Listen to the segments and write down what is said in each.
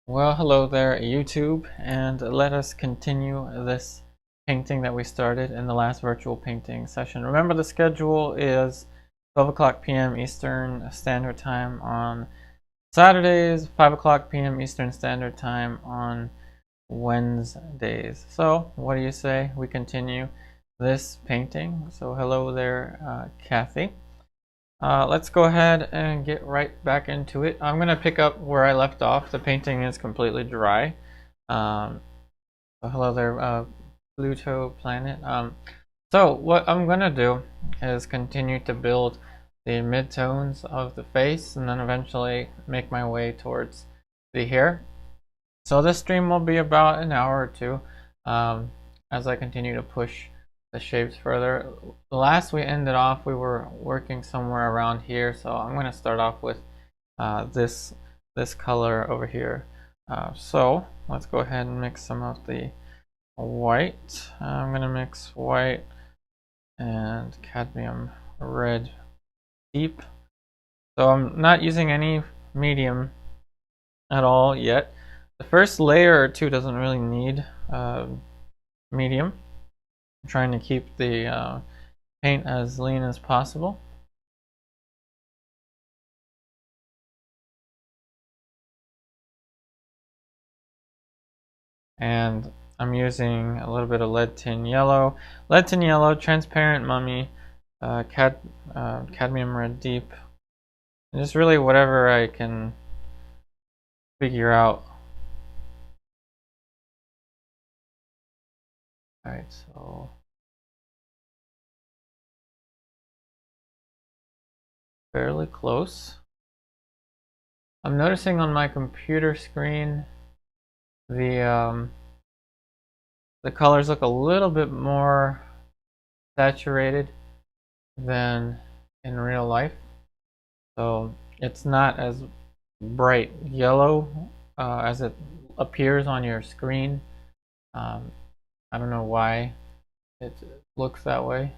Well, hello there, YouTube, and let us continue this painting that we started in the last virtual painting session. Remember, the schedule is 12 o'clock p.m. Eastern Standard Time on Saturdays, 5 o'clock p.m. Eastern Standard Time on Wednesdays. So, what do you say we continue this painting? So, hello there, Kathy. Let's go ahead and get right back into it. I'm going to pick up where I left off. The painting is completely dry. So hello there, Pluto planet. So what I'm going to do is continue to build the midtones of the face and then eventually make my way towards the hair. So this stream will be about an hour or two as I continue to push the shapes further. Last we ended off, we were working somewhere around here, so I'm going to start off with this color over here. So let's go ahead and mix some of the white. I'm going to mix white and cadmium red deep. So I'm not using any medium at all yet. The first layer or two doesn't really need medium. I'm trying to keep the paint as lean as possible. And I'm using a little bit of lead tin yellow, transparent mummy, cadmium red deep, and just really whatever I can figure out. Alright, so fairly close. I'm noticing on my computer screen the colors look a little bit more saturated than in real life, so it's not as bright yellow as it appears on your screen. I don't know why it looks that way,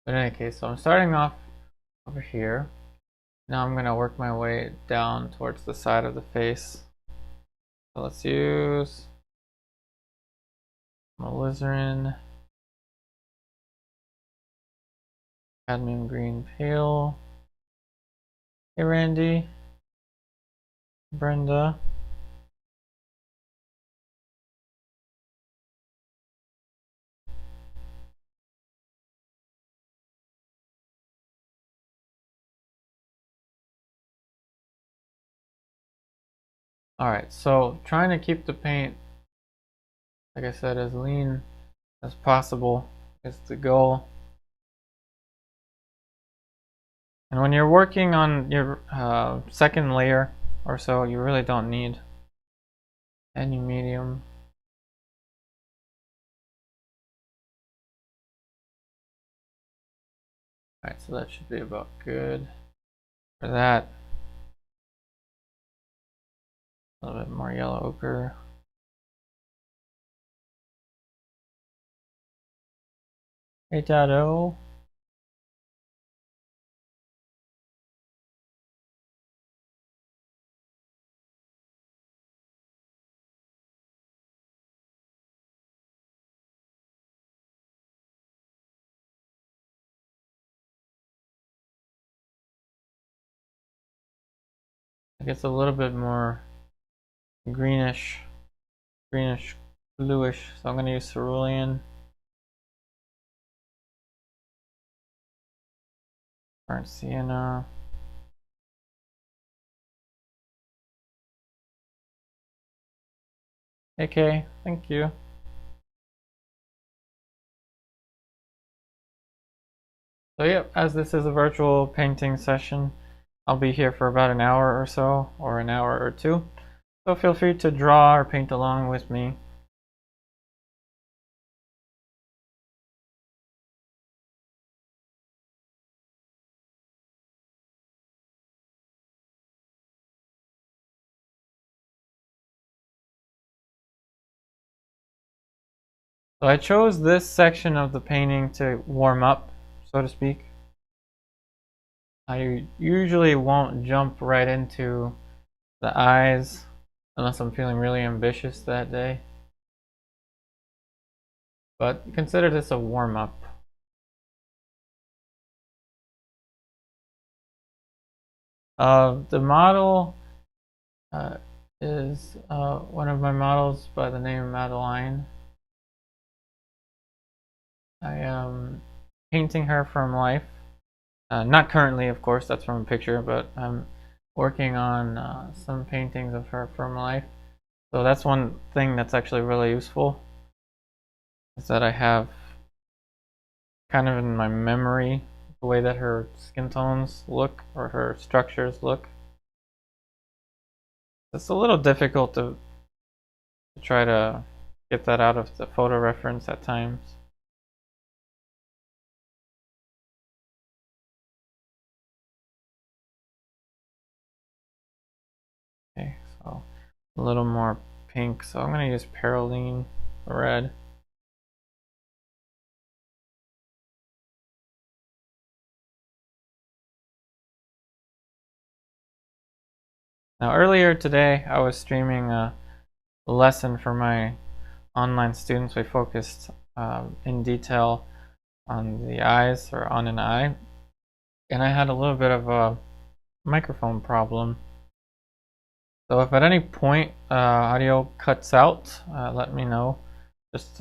but in any case, so I'm starting off over here. Now I'm going to work my way down towards the side of the face. So let's use Alizarin, Cadmium Green Pale. Hey Randy, Brenda. Alright, so trying to keep the paint, like I said, as lean as possible is the goal. And when you're working on your second layer or so, you really don't need any medium. Alright, so that should be about good for that. A little bit more yellow ochre. Hey Dado. It gets a little bit more greenish, bluish. So I'm going to use Cerulean. Burnt sienna. Okay, thank you. So yep, as this is a virtual painting session, I'll be here for about an hour or so, or an hour or two. So feel free to draw or paint along with me. So I chose this section of the painting to warm up, so to speak. I usually won't jump right into the eyes unless I'm feeling really ambitious that day. But consider this a warm-up. The model is one of my models by the name Madeline. I am painting her from life. Not currently, of course, that's from a picture, but I'm working on some paintings of her from life. So that's one thing that's actually really useful, is that I have kind of in my memory the way that her skin tones look or her structures look. It's a little difficult to try to get that out of the photo reference at times. Okay, so a little more pink, so I'm going to use Perelyne Red. Now earlier today I was streaming a lesson for my online students. We focused in detail on the eyes, or on an eye, and I had a little bit of a microphone problem. So if at any point audio cuts out, let me know. Just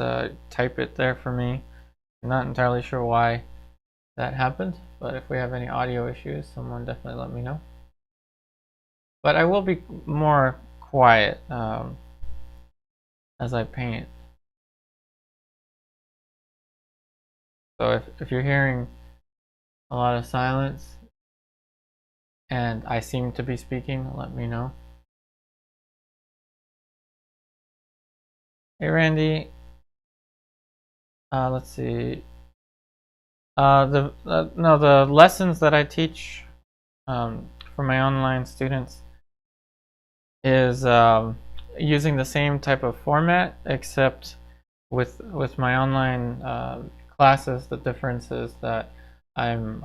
type it there for me. I'm not entirely sure why that happened, but if we have any audio issues, someone definitely let me know. But I will be more quiet as I paint. So if you're hearing a lot of silence and I seem to be speaking, let me know. Hey Randy, let's see. The lessons that I teach for my online students is using the same type of format, except with my online classes, the difference is that I'm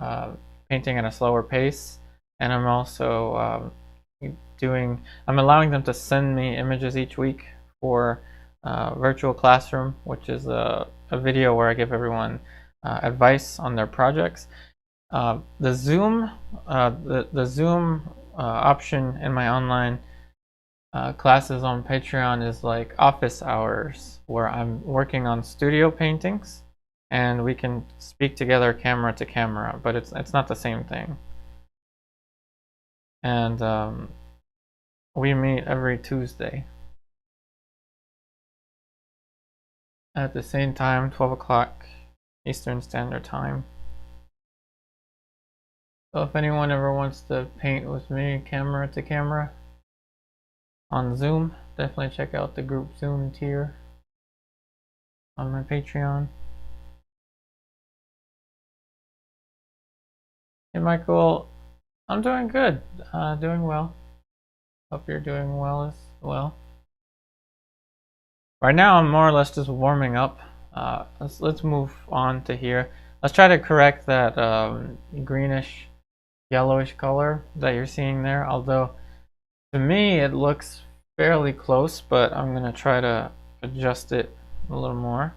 painting at a slower pace, and I'm also I'm allowing them to send me images each week for virtual classroom, which is a video where I give everyone advice on their projects. The Zoom option in my online classes on Patreon is like office hours, where I'm working on studio paintings and we can speak together camera to camera, but it's not the same thing. And we meet every Tuesday at the same time, 12 o'clock Eastern Standard Time. So if anyone ever wants to paint with me camera to camera on Zoom, definitely check out the group Zoom tier on my Patreon. Hey Michael, I'm doing good, doing well. Hope you're doing well as well. Right now I'm more or less just warming up. Let's move on to here. Let's try to correct that greenish yellowish color that you're seeing there, although to me it looks fairly close, but I'm gonna try to adjust it a little more.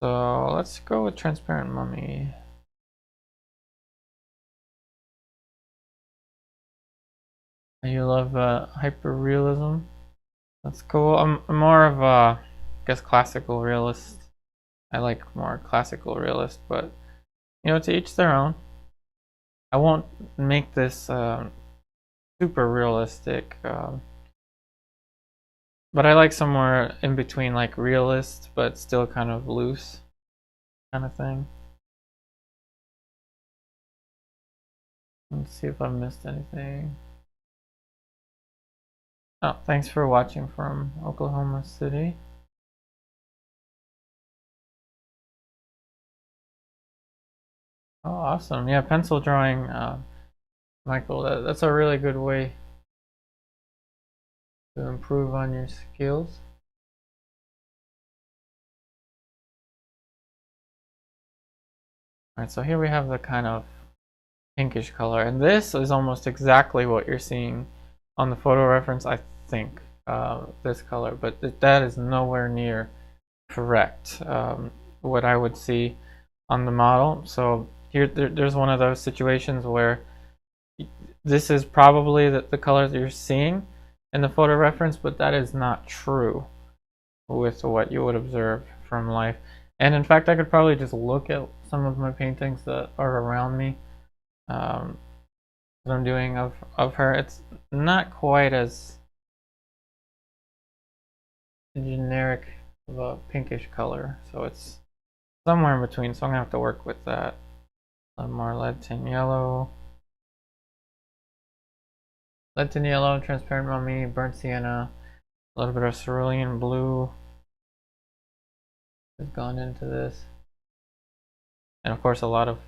So let's go with Transparent Mummy. You love hyper-realism? That's cool. I'm more of a, I guess, classical realist. I like more classical realist, but you know, to each their own. I won't make this super realistic, but I like somewhere in between, like realist but still kind of loose kind of thing. Let's see if I missed anything. Oh, thanks for watching from Oklahoma City. Oh, awesome. Yeah, pencil drawing, Michael, that's a really good way to improve on your skills. Alright, so here we have the kind of pinkish color, and this is almost exactly what you're seeing on the photo reference. I think, this color, but that is nowhere near correct, what I would see on the model. So there's one of those situations where this is probably the color that you're seeing in the photo reference, but that is not true with what you would observe from life. And in fact, I could probably just look at some of my paintings that are around me, that I'm doing of her. It's not quite as generic of a pinkish color, so it's somewhere in between, so I'm gonna have to work with that. A little more lead tin yellow, transparent mummy, burnt sienna, a little bit of cerulean blue has gone into this, and of course a lot of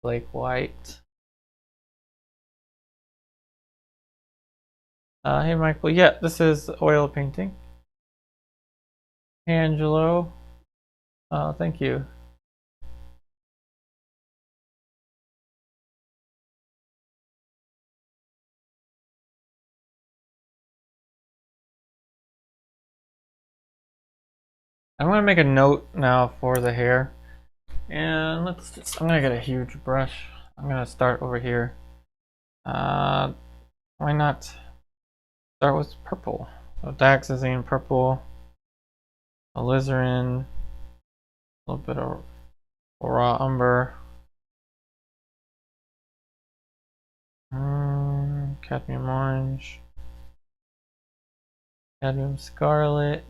flake white. Hey Michael, yeah, this is oil painting. Angelo, thank you. I'm gonna make a note now for the hair, and I'm gonna get a huge brush. I'm gonna start over here. Why not start with purple? So Dioxazine Purple, Alizarin, a little bit of raw Umber, Cadmium Orange, Cadmium Scarlet,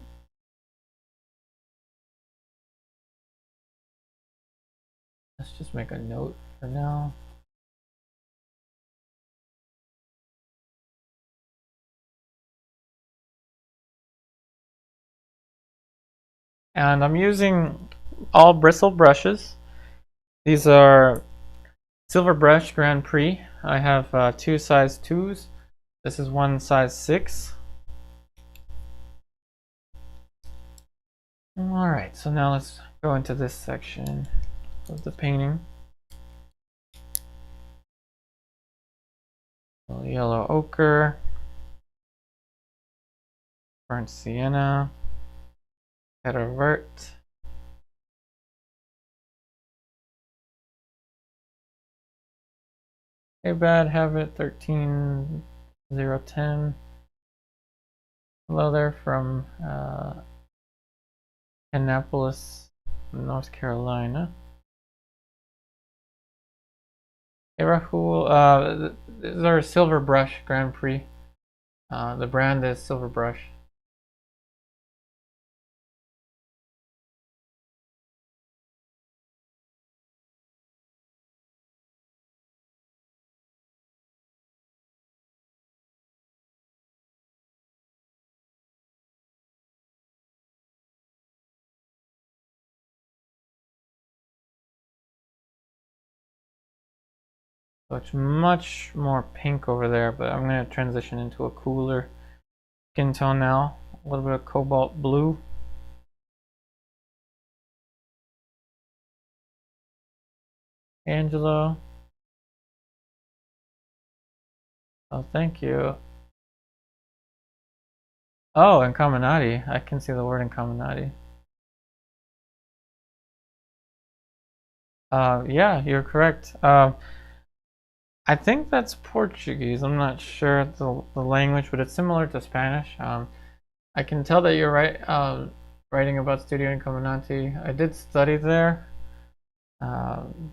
let's just make a note for now. And I'm using all bristle brushes. These are Silver Brush Grand Prix. I have 2 size 2s. This is one size 6. Alright, so now let's go into this section of the painting. Yellow ochre, burnt sienna, Terre Verte, hey bad habit 13010. Hello there from Annapolis, North Carolina. Hey Rahul, these are Silver Brush Grand Prix. The brand is Silver Brush. So it's much more pink over there, but I'm going to transition into a cooler skin tone now. A little bit of Cobalt Blue. Angelo. Oh, thank you. Oh, Incaminati. I can see the word Incaminati. Yeah, you're correct. I think that's Portuguese. I'm not sure the language, but it's similar to Spanish. I can tell that you're right, writing about Studio Incaminati. I did study there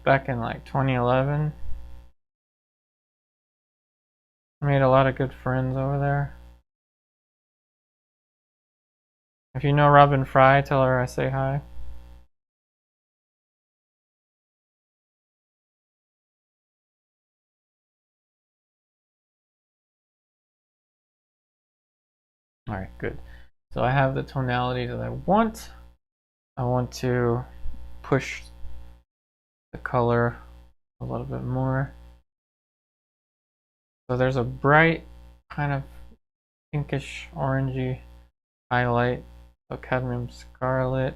back in like 2011. I made a lot of good friends over there. If you know Robin Fry, tell her I say hi. Alright, good. So I have the tonality that I want. I want to push the color a little bit more. So there's a bright kind of pinkish orangey highlight of Cadmium Scarlet.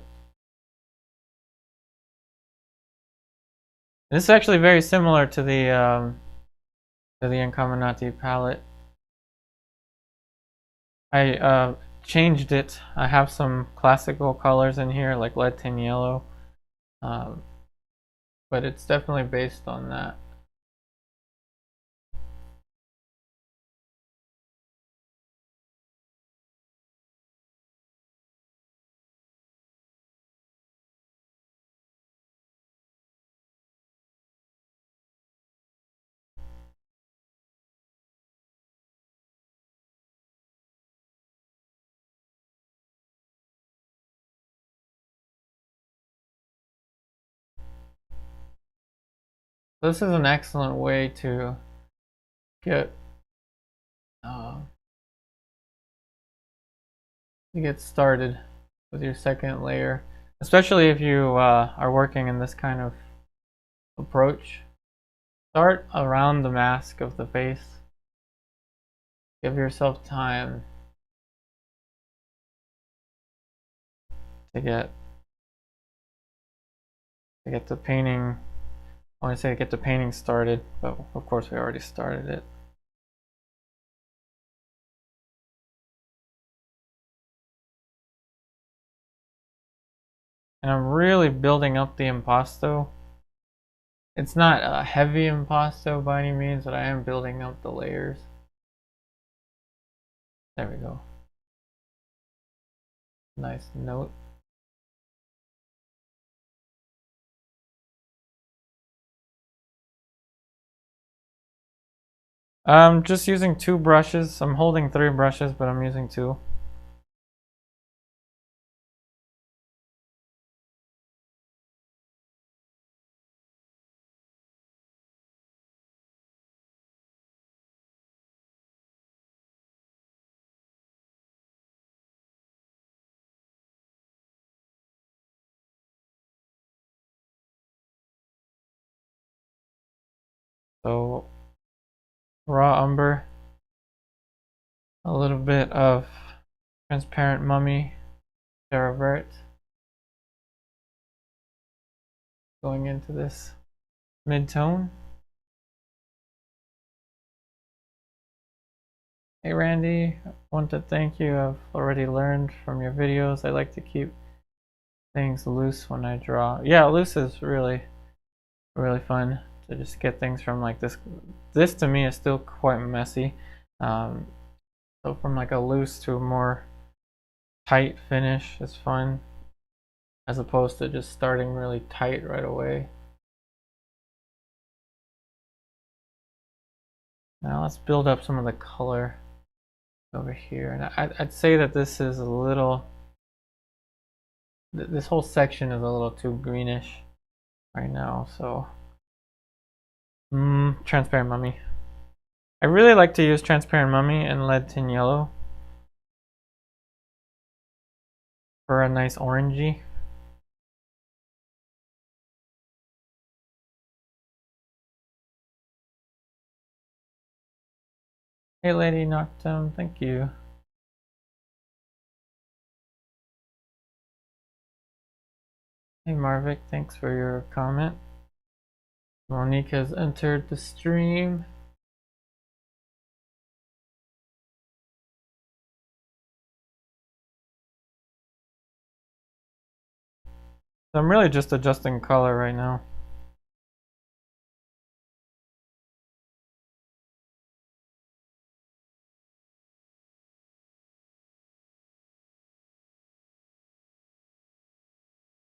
This is actually very similar to the Incaminati palette. I changed it. I have some classical colors in here like lead tin yellow, but it's definitely based on that. This is an excellent way to get uh, started with your second layer, especially if you are working in this kind of approach. Start around the mask of the face. Give yourself time to get the painting. I want to say get the painting started, but of course we already started it. And I'm really building up the impasto. It's not a heavy impasto by any means, but I am building up the layers. There we go. Nice note. I'm just using 2 brushes. I'm holding 3 brushes, but I'm using 2. So raw umber, a little bit of transparent mummy, Terre Verte, going into this mid-tone. Hey Randy, I want to thank you. I've already learned from your videos. I like to keep things loose when I draw. Yeah, loose is really fun to just get things from like this. This to me is still quite messy. So from like a loose to a more tight finish is fun, as opposed to just starting really tight right away. Now let's build up some of the color over here. And I'd say that this is a little, this whole section is a little too greenish right now, so transparent mummy. I really like to use transparent mummy and lead tin yellow for a nice orangey. Hey Lady Noctum, thank you. Hey Marvick, thanks for your comment. Monique has entered the stream. So I'm really just adjusting color right now.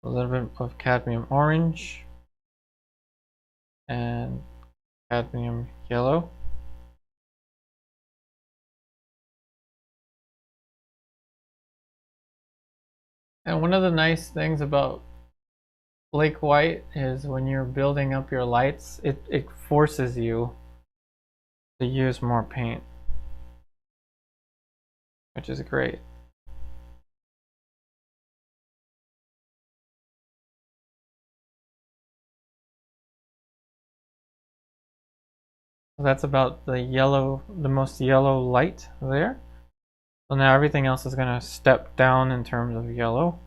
A little bit of cadmium orange and cadmium yellow. And one of the nice things about Flake White is when you're building up your lights, it forces you to use more paint, which is great. So that's about the yellow, the most yellow light there. So now everything else is going to step down in terms of yellow.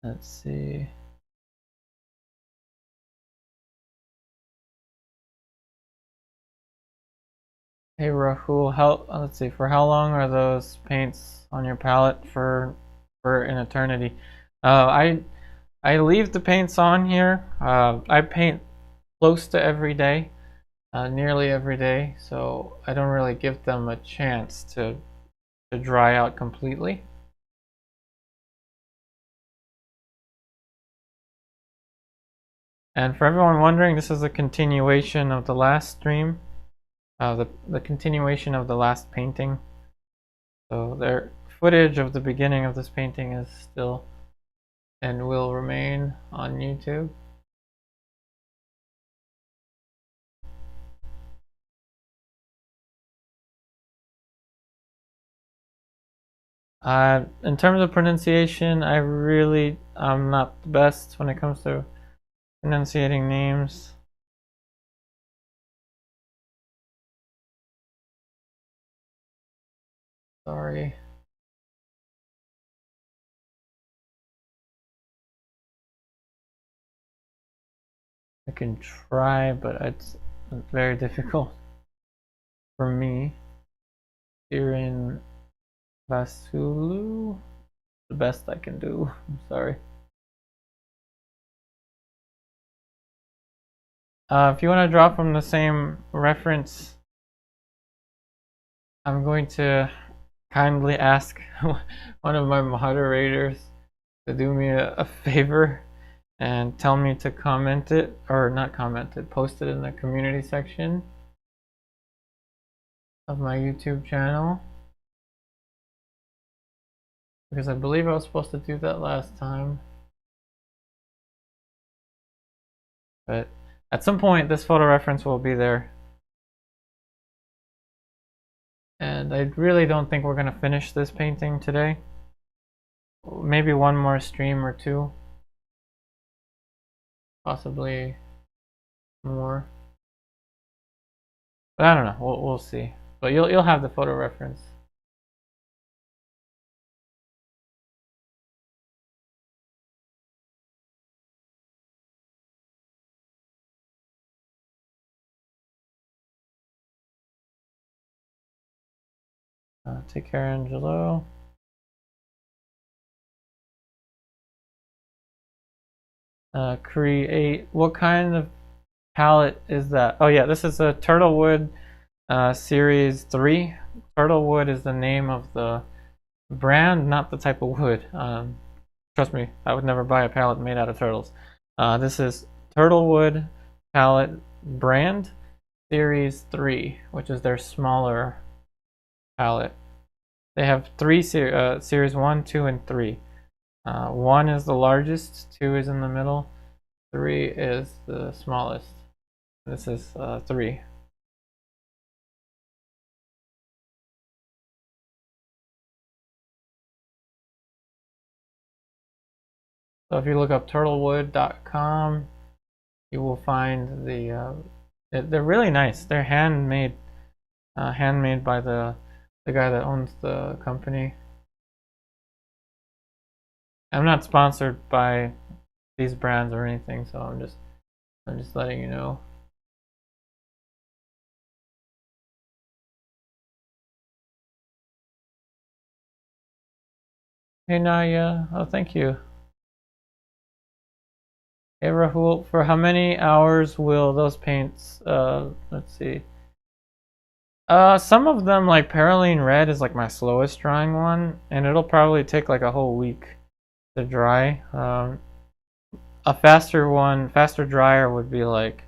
Let's see. Hey Rahul, let's see, for how long are those paints on your palette for an eternity? I leave the paints on here. I paint close to every day, nearly every day, so I don't really give them a chance to dry out completely. And for everyone wondering, this is a continuation of the last stream, the continuation of the last painting. So their footage of the beginning of this painting is still and will remain on YouTube. In terms of pronunciation, I'm not the best when it comes to pronunciating names. Sorry. I can try, but it's very difficult for me. Irin Vasulu, the best I can do. I'm sorry. If you want to draw from the same reference, I'm going to kindly ask one of my moderators to do me a favor and tell me to comment it, or not comment it, post it in the community section of my YouTube channel. Because I believe I was supposed to do that last time. But at some point this photo reference will be there. And I really don't think we're going to finish this painting today. Maybe one more stream or two. Possibly more. But I don't know. We'll see. But you'll have the photo reference. Take care, Angelo. Create. What kind of palette is that? Oh yeah, this is a Turtlewood Series 3. Turtlewood is the name of the brand, not the type of wood. Trust me, I would never buy a palette made out of turtles. This is Turtlewood palette brand Series 3, which is their smaller palette. They have three Series 1, 2, and 3. 1 is the largest, 2 is in the middle, 3 is the smallest. This is 3. So if you look up turtlewood.com, you will find they're really nice. They're handmade by the guy that owns the company. I'm not sponsored by these brands or anything, so I'm just letting you know. Hey Naya, oh thank you. Hey Rahul, for how many hours will those paints, let's see. Some of them, like Perelyne Red is like my slowest drying one, and it'll probably take like a whole week to dry. A faster dryer would be like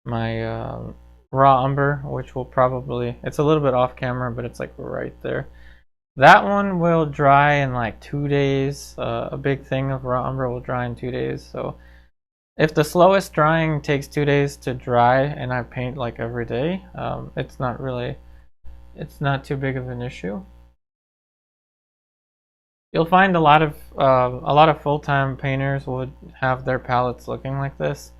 my raw umber, which will probably, it's a little bit off camera, but it's like right there. That one will dry in like 2 days. A big thing of raw umber will dry in 2 days. So if the slowest drying takes 2 days to dry and I paint like every day, it's not too big of an issue. You'll find a lot of full-time painters would have their palettes looking like this,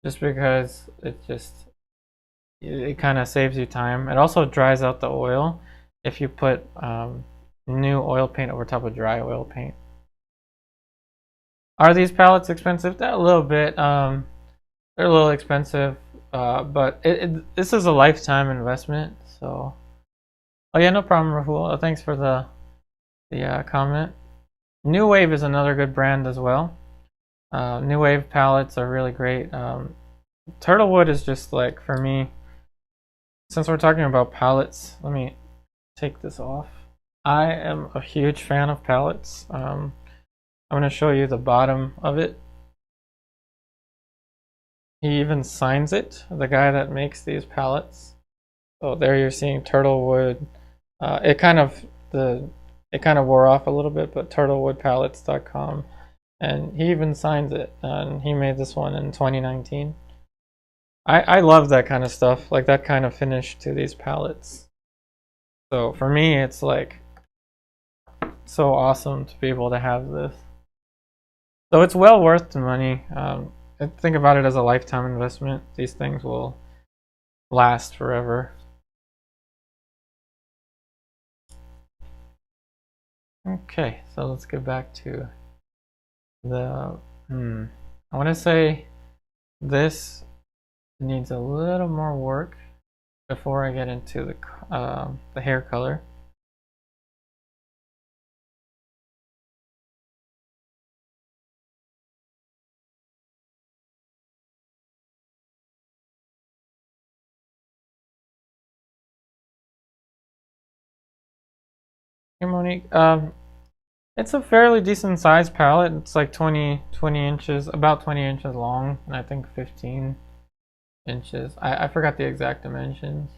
just because it kind of saves you time. It also dries out the oil if you put new oil paint over top of dry oil paint. Are these palettes expensive? They're a little bit. They're a little expensive, but this is a lifetime investment. So, oh yeah, no problem, Rahul. Thanks for the comment. New Wave is another good brand as well. New Wave palettes are really great. Turtlewood is just like, for me, since we're talking about palettes, let me take this off. I am a huge fan of palettes. I'm going to show you the bottom of it. He even signs it, the guy that makes these palettes. So there you're seeing Turtlewood. It kind of wore off a little bit, but turtlewoodpalettes.com, and he even signs it. And he made this one in 2019. I love that kind of stuff, like that kind of finish to these palettes. So for me, it's like so awesome to be able to have this. So it's well worth the money. Think about it as a lifetime investment. These things will last forever. Okay, so let's get back to the I want to say this needs a little more work before I get into the hair color. Hey Monique, it's a fairly decent sized palette. It's like 20 inches, about 20 inches long, and I think 15 inches. I forgot the exact dimensions.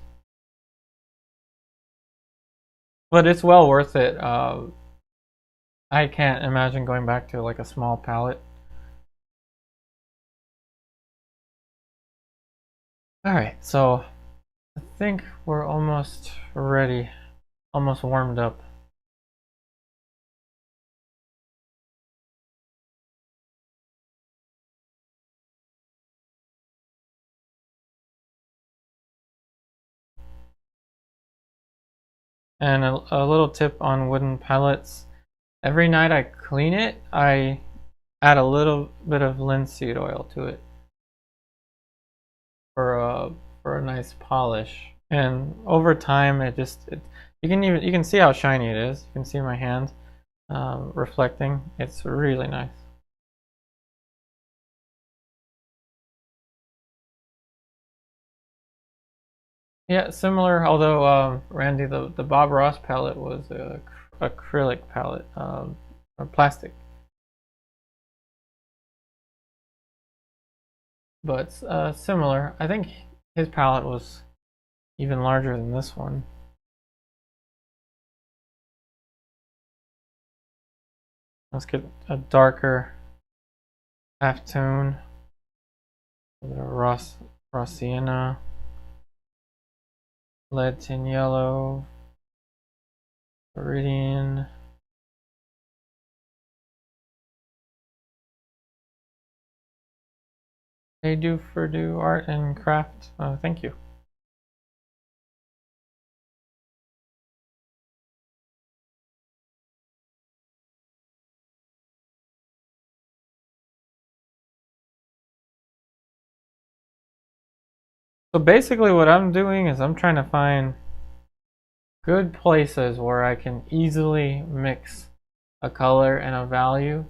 But it's well worth it. I can't imagine going back to like a small palette. Alright, so I think we're almost ready, almost warmed up. And a little tip on wooden palettes. Every night I clean it, I add a little bit of linseed oil to it for a nice polish. And over time, you can see how shiny it is. You can see my hand reflecting. It's really nice. Yeah, similar. Although Randy, the Bob Ross palette was a acrylic palette, or plastic. But similar. I think his palette was even larger than this one. Let's get a darker halftone. Raw Sienna, Lead Tin Yellow, Viridian. They do art and craft. Thank you. So basically what I'm doing is I'm trying to find good places where I can easily mix a color and a value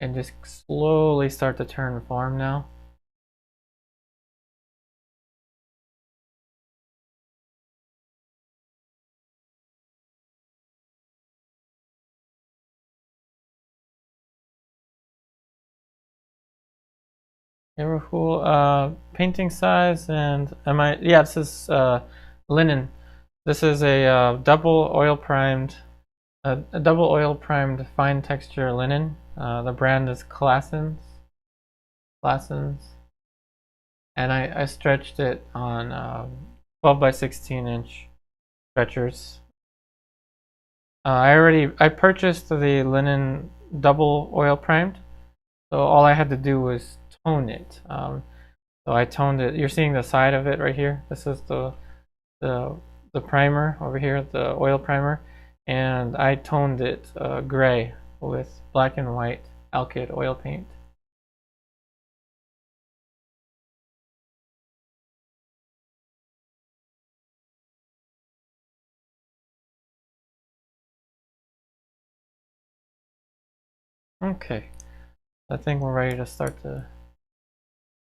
and just slowly start to turn form now. Rahul, painting size and yeah, this is linen. This is a double oil primed fine texture linen. The brand is Classens, and I stretched it on 12 by 16 inch stretchers. I purchased the linen double oil primed, so all I had to do was tone it. So I toned it. You're seeing the side of it right here. This is the primer over here, the oil primer, and I toned it gray with black and white Alkyd oil paint. Okay, I think we're ready to start to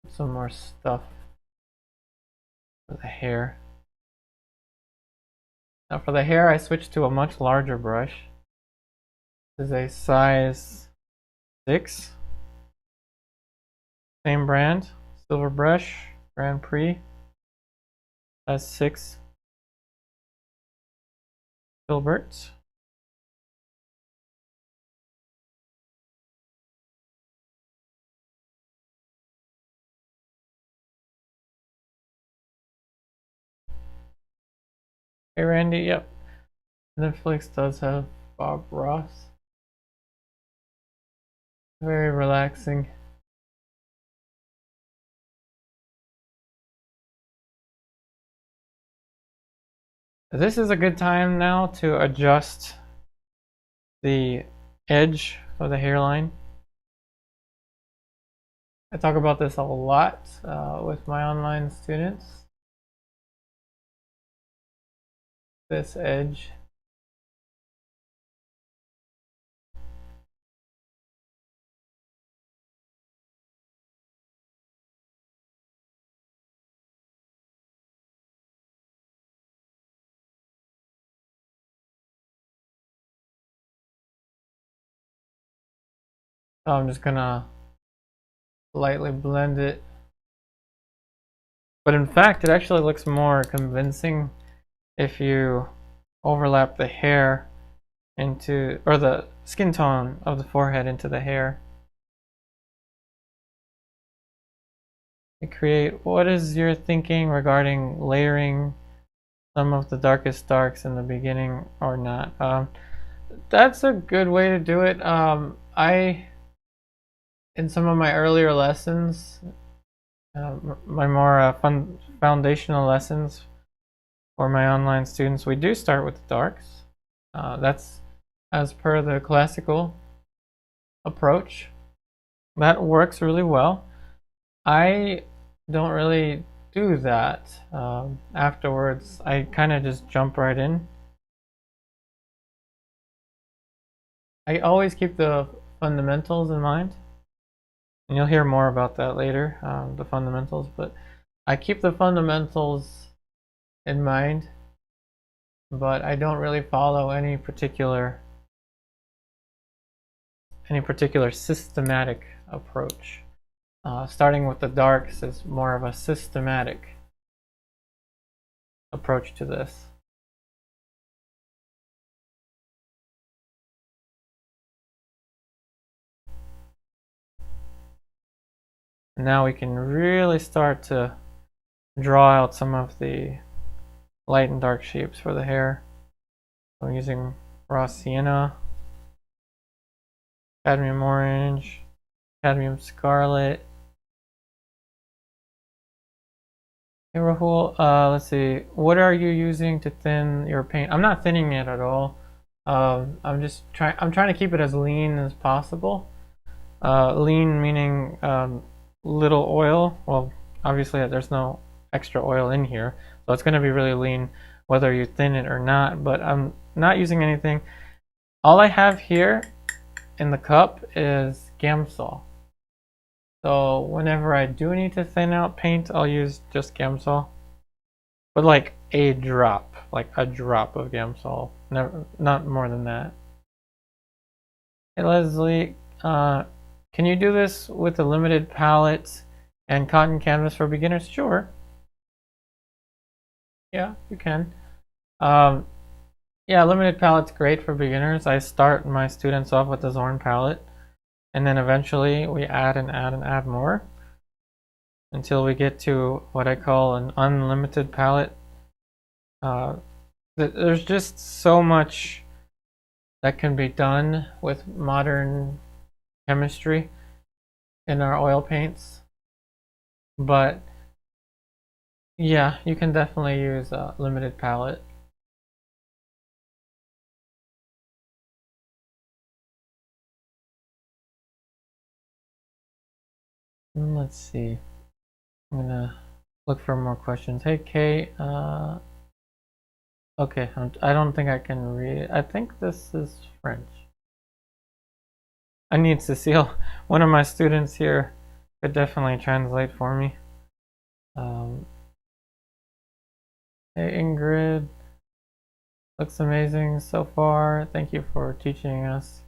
put some more stuff for the hair. Now for the hair, I switched to a much larger brush. This is a size 6. Same brand, silver brush, Grand Prix. Size 6. Filbert. Hey Randy, yep. Netflix does have Bob Ross. Very relaxing. This is a good time now to adjust the edge of the hairline. I talk about this a lot with my online students. This edge. So I'm just gonna lightly blend it. But in fact, it actually looks more convincing if you overlap the hair into, or the skin tone of the forehead into the hair. You create, what is your thinking regarding layering some of the darkest darks in the beginning or not? That's a good way to do it. In some of my earlier lessons, my more foundational lessons for my online students, we do start with the darks. That's as per the classical approach. That works really well. I don't really do that afterwards. I kind of just jump right in. I always keep the fundamentals in mind. And you'll hear more about that later, the fundamentals, but I keep the fundamentals in mind, but I don't really follow any particular systematic approach. Starting with the darks is more of a systematic approach to this. Now we can really start to draw out some of the light and dark shapes for the hair. I'm using raw sienna, cadmium orange, cadmium scarlet. Hey Rahul, let's see. What are you using to thin your paint? I'm not thinning it at all. I'm trying to keep it as lean as possible. Lean meaning little oil. Well, obviously there's no extra oil in here, so it's going to be really lean whether you thin it or not, but I'm not using anything. All I have here in the cup is Gamsol. So whenever I do need to thin out paint, I'll use just Gamsol. But like a drop of Gamsol. Never, not more than that. Hey Leslie, can you do this with a limited palette and cotton canvas for beginners? Sure. Yeah, you can. Yeah, limited palette's great for beginners. I start my students off with the Zorn palette, and then eventually we add and add and add more until we get to what I call an unlimited palette. There's just so much that can be done with modern chemistry in our oil paints, but yeah, you can definitely use a limited palette. Let's see. I'm gonna look for more questions. Hey Kay, okay, I don't think I can read it. I think this is French. I need Cecile. One of my students here could definitely translate for me. Hey Ingrid, looks amazing so far. Thank you for teaching us.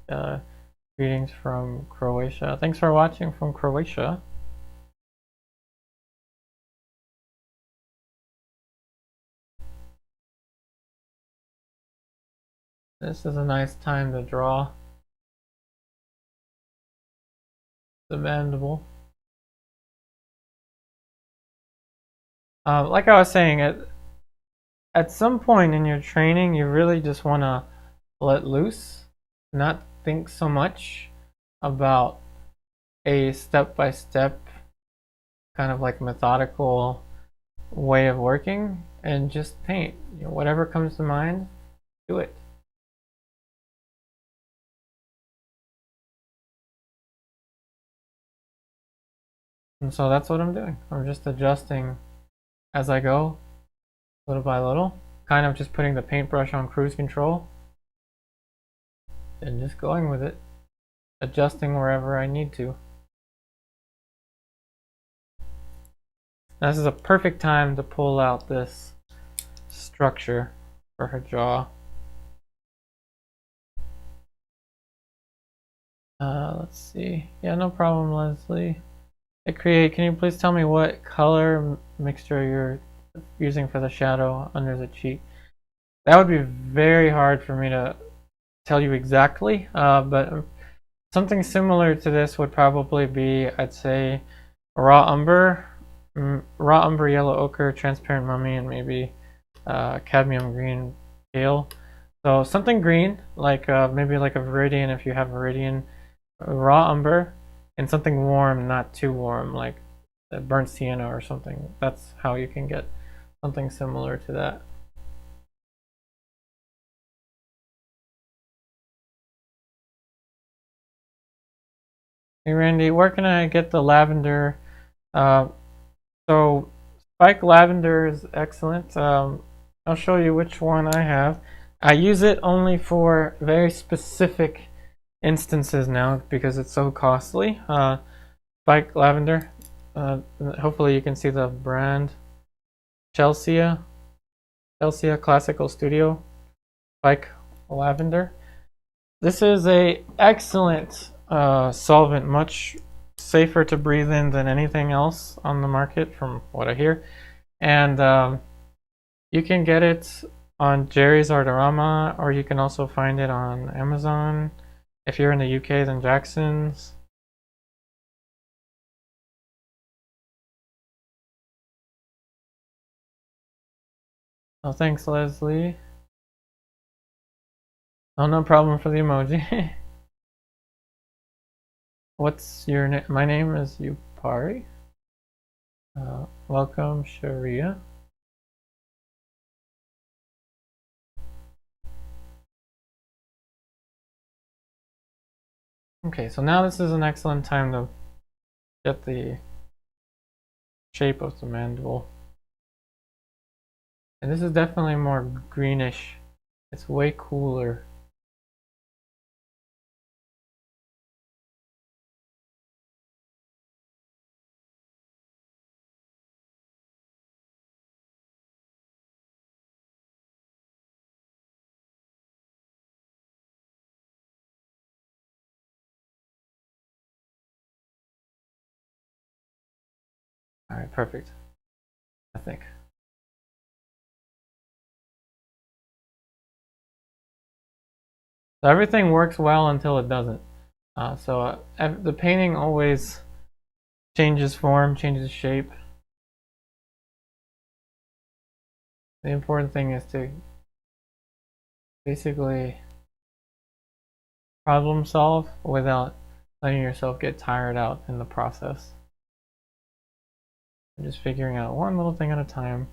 Greetings from Croatia. Thanks for watching from Croatia. This is a nice time to draw the mandible. Like I was saying, at some point in your training, you really just want to let loose, not think so much about a step-by-step kind of like methodical way of working, and just paint. Whatever comes to mind, do it. And so that's what I'm doing. I'm just adjusting as I go, little by little, kind of just putting the paintbrush on cruise control and just going with it, adjusting wherever I need to. This is a perfect time to pull out this structure for her jaw. Let's see. Yeah, no problem, Leslie. Can you please tell me what color mixture you're using for the shadow under the cheek? That would be very hard for me to tell you exactly, but something similar to this would probably be, I'd say, raw umber yellow ochre, transparent mummy, and maybe cadmium green pale. So something green, like maybe like a Viridian if you have Viridian, raw umber, and something warm, not too warm, like burnt sienna or something. That's how you can get something similar to that. Hey Randy, where can I get the lavender? So spike lavender is excellent. I'll show you which one I have. I use it only for very specific instances now because it's so costly. Spike lavender. Hopefully you can see the brand. Chelsea Classical Studio Spike Lavender. This is a excellent solvent, much safer to breathe in than anything else on the market from what I hear. And you can get it on Jerry's Artorama, or you can also find it on Amazon. If you're in the UK, then Jackson's. Oh, thanks, Leslie. Oh, no problem for the emoji. What's your name? My name is Yupari. Welcome, Sharia. Okay, so now this is an excellent time to get the shape of the mandible. And this is definitely more greenish. It's way cooler. All right, perfect. I think. So everything works well until it doesn't. The painting always changes form, changes shape. The important thing is to basically problem solve without letting yourself get tired out in the process. Just figuring out one little thing at a time.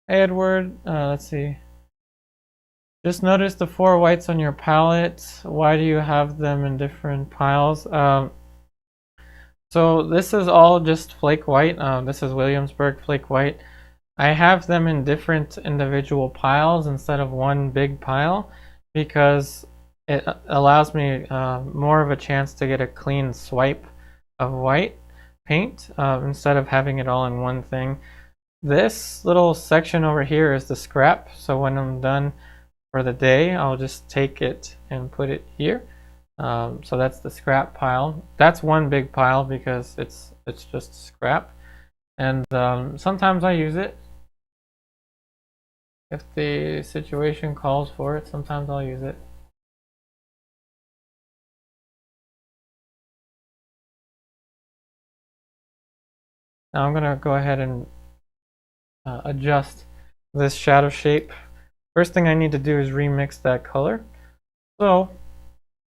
Hey Edward, let's see. Just notice the 4 whites on your palette. Why do you have them in different piles? So this is all just Flake White. This is Williamsburg Flake White. I have them in different individual piles instead of one big pile because it allows me more of a chance to get a clean swipe of white paint instead of having it all in one thing. This little section over here is the scrap, so when I'm done for the day, I'll just take it and put it here. So that's the scrap pile. That's one big pile because it's just scrap, and sometimes I use it if the situation calls for it. Sometimes I'll use it. Now I'm gonna go ahead and adjust this shadow shape. First thing I need to do is remix that color. So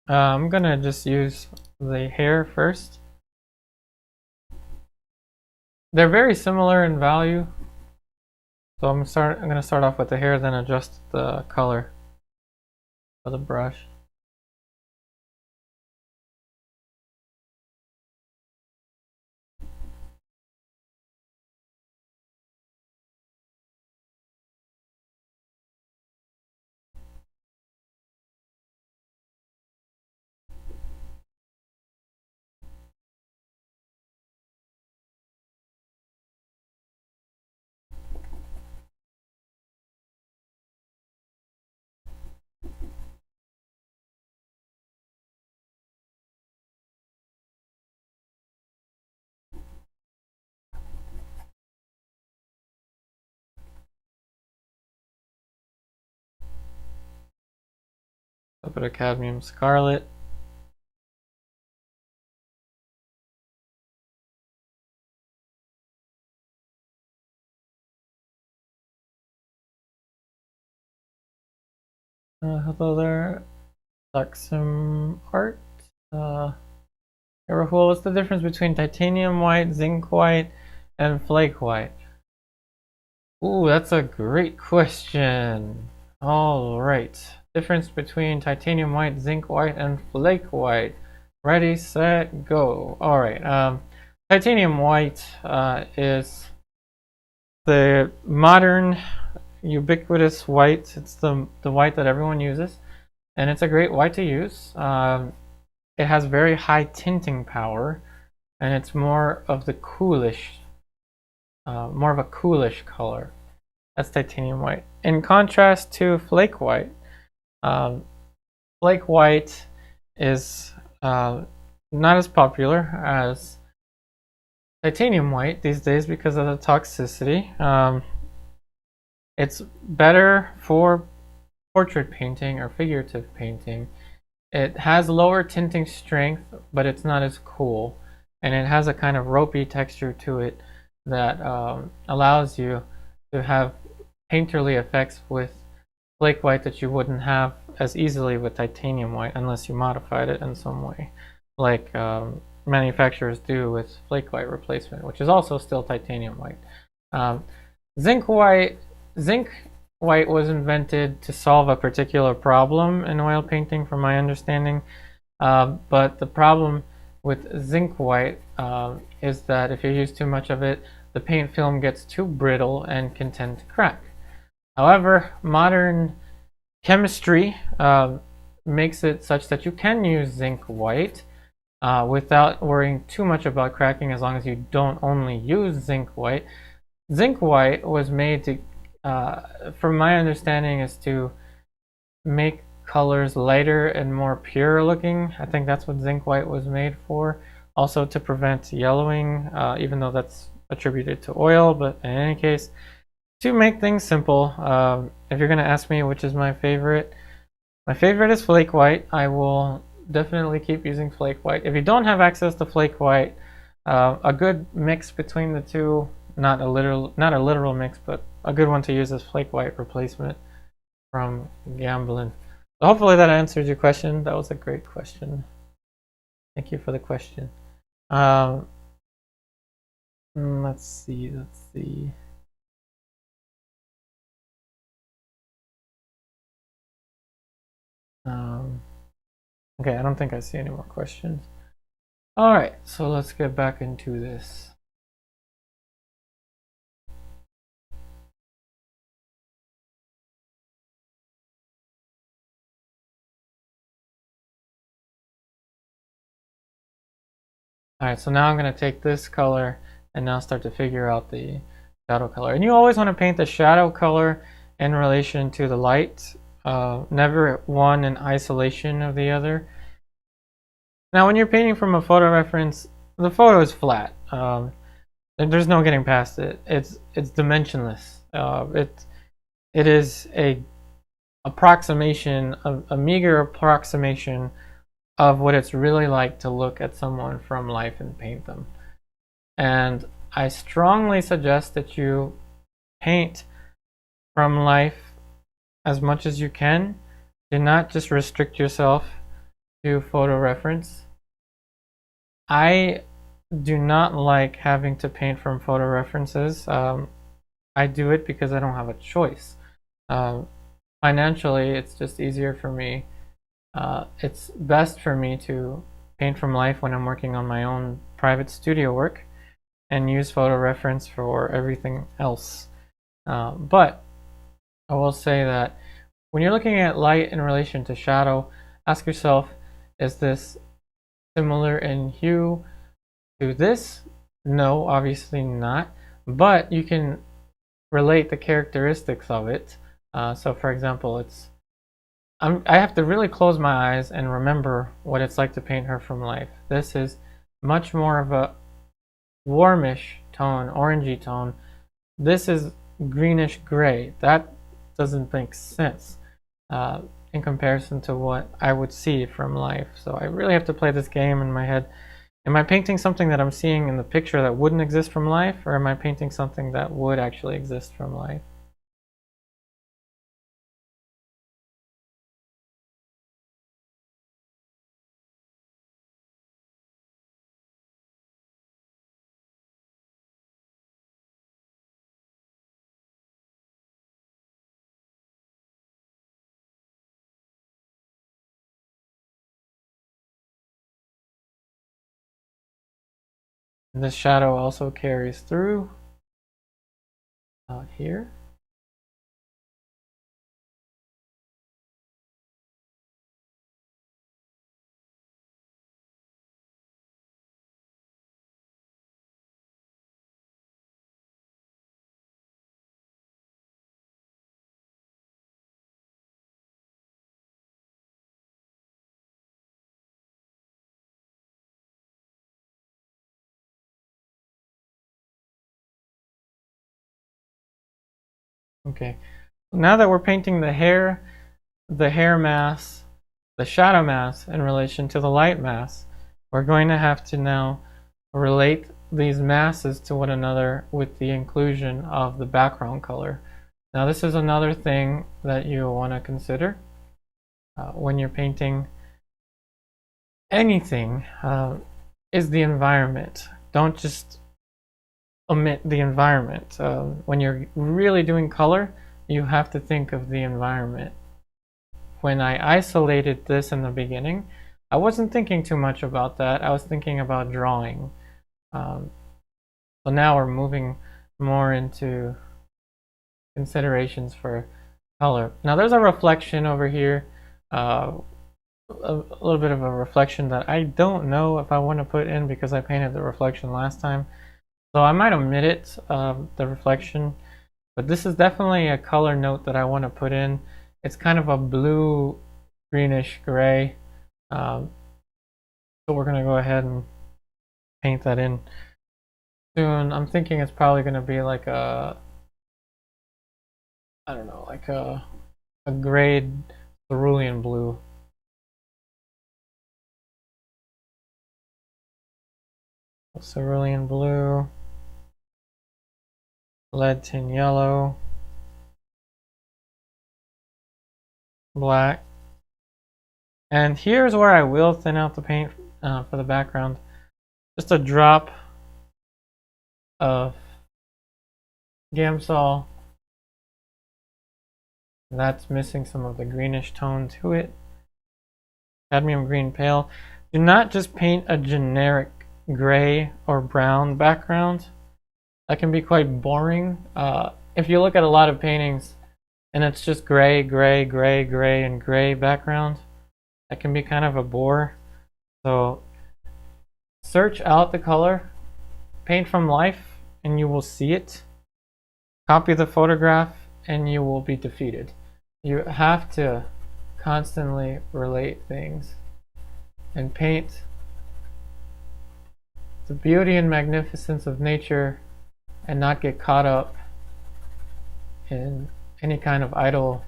I'm gonna just use the hair first. They're very similar in value, so I'm gonna start off with the hair, then adjust the color of the brush. A bit of Cadmium Scarlet. Hello there, Luxem Art. Rahul, what's the difference between titanium white, zinc white, and flake white? Ooh, that's a great question. All right, difference between titanium white, zinc white, and flake white. Ready, set, go. All right. Titanium white is the modern, ubiquitous white. It's the white that everyone uses, and it's a great white to use. It has very high tinting power, and it's more of a coolish color. That's titanium white. In contrast to flake white, flake white is not as popular as titanium white these days because of the toxicity. It's better for portrait painting or figurative painting. It has lower tinting strength, but it's not as cool, and it has a kind of ropey texture to it that allows you to have painterly effects with flake white that you wouldn't have as easily with titanium white unless you modified it in some way, like manufacturers do with flake white replacement, which is also still titanium white. Zinc white was invented to solve a particular problem in oil painting, from my understanding. But the problem with zinc white is that if you use too much of it, the paint film gets too brittle and can tend to crack. However, modern chemistry makes it such that you can use zinc white without worrying too much about cracking, as long as you don't only use zinc white. Zinc white was made to, from my understanding, is to make colors lighter and more pure looking. I think that's what zinc white was made for. Also to prevent yellowing, even though that's attributed to oil, but in any case, to make things simple, if you're going to ask me which is my favorite is flake white. I will definitely keep using flake white. If you don't have access to flake white, a good mix between the two, not a literal mix, but a good one to use is flake white replacement from Gamboge. So hopefully that answers your question. That was a great question. Thank you for the question. Let's see. Okay, I don't think I see any more questions. Alright, so let's get back into this. Alright, so now I'm going to take this color and now start to figure out the shadow color. And you always want to paint the shadow color in relation to the light, never one in isolation of the other. Now when you're painting from a photo reference, the photo is flat. There's no getting past it. It's dimensionless. It is a approximation, a meager approximation of what it's really like to look at someone from life and paint them. And I strongly suggest that you paint from life as much as you can. Do not just restrict yourself to photo reference. I do not like having to paint from photo references. I do it because I don't have a choice. Financially, it's just easier for me. It's best for me to paint from life when I'm working on my own private studio work and use photo reference for everything else. But I will say that when you're looking at light in relation to shadow, ask yourself, is this similar in hue to this? No, obviously not, but you can relate the characteristics of it. So for example, I have to really close my eyes and remember what it's like to paint her from life. This is much more of a warmish tone, orangey tone. This is greenish gray. That doesn't make sense in comparison to what I would see from life. So I really have to play this game in my head. Am I painting something that I'm seeing in the picture that wouldn't exist from life, or am I painting something that would actually exist from life? This shadow also carries through out here. Okay, now that we're painting the hair mass, the shadow mass in relation to the light mass, we're going to have to now relate these masses to one another with the inclusion of the background color. Now this is another thing that you want to consider when you're painting anything, is the environment. Don't just omit the environment. When you're really doing color, you have to think of the environment. When I isolated this in the beginning, I wasn't thinking too much about that. I was thinking about drawing. So now we're moving more into considerations for color. Now there's a reflection over here, a little bit of a reflection that I don't know if I want to put in because I painted the reflection last time. So I might omit it, the reflection, but this is definitely a color note that I want to put in. It's kind of a blue, greenish gray. So we're going to go ahead and paint that in soon. I'm thinking it's probably going to be like a, I don't know, like a grade cerulean blue. Cerulean blue, lead tin yellow, black. And here's where I will thin out the paint for the background. Just a drop of Gamsol. That's missing some of the greenish tone to it. cadmium green pale. Do not just paint a generic gray or brown background. That can be quite boring. If you look at a lot of paintings and it's just gray, gray, gray, gray, and gray background, that can be kind of a bore. So search out the color, paint from life, and you will see it. Copy the photograph, and you will be defeated. You have to constantly relate things and paint the beauty and magnificence of nature and not get caught up in any kind of idle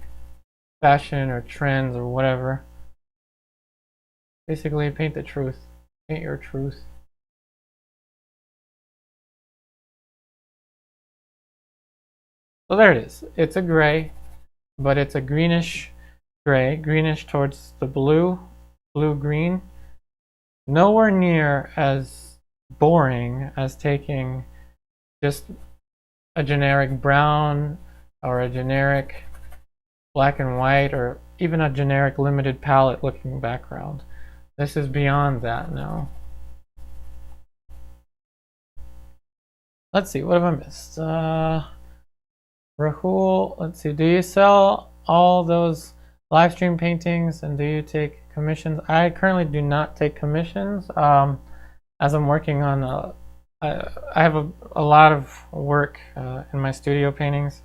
fashion or trends or whatever. Basically, paint the truth. Paint your truth. So there it is. It's a gray, but it's a greenish gray, greenish towards the blue, blue-green. Nowhere near as boring as taking just a generic brown or a generic black and white or even a generic limited palette looking background. This is beyond that now. Let's see, what have I missed? Rahul, let's see, do you sell all those live stream paintings and do you take commissions? I currently do not take commissions as I'm working on I have a lot of work in my studio paintings.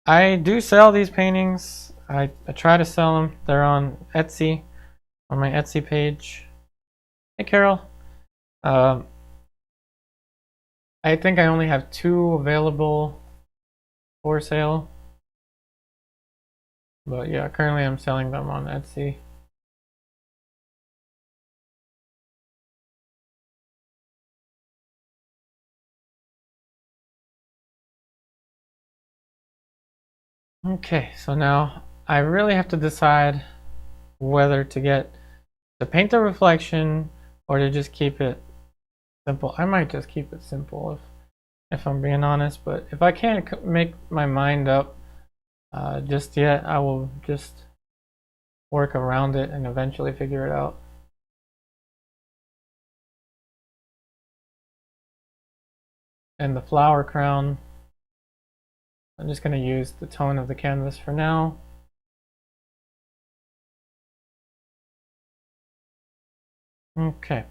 I do sell these paintings. I try to sell them. They're on Etsy, on my Etsy page. Hey Carol. I think I only have 2 available for sale. But yeah, currently I'm selling them on Etsy. Okay, so now I really have to decide whether to paint the reflection or to just keep it simple. I might just keep it simple if I'm being honest, but if I can't make my mind up just yet, I will just work around it and eventually figure it out. And the flower crown, I'm just going to use the tone of the canvas for now. Okay.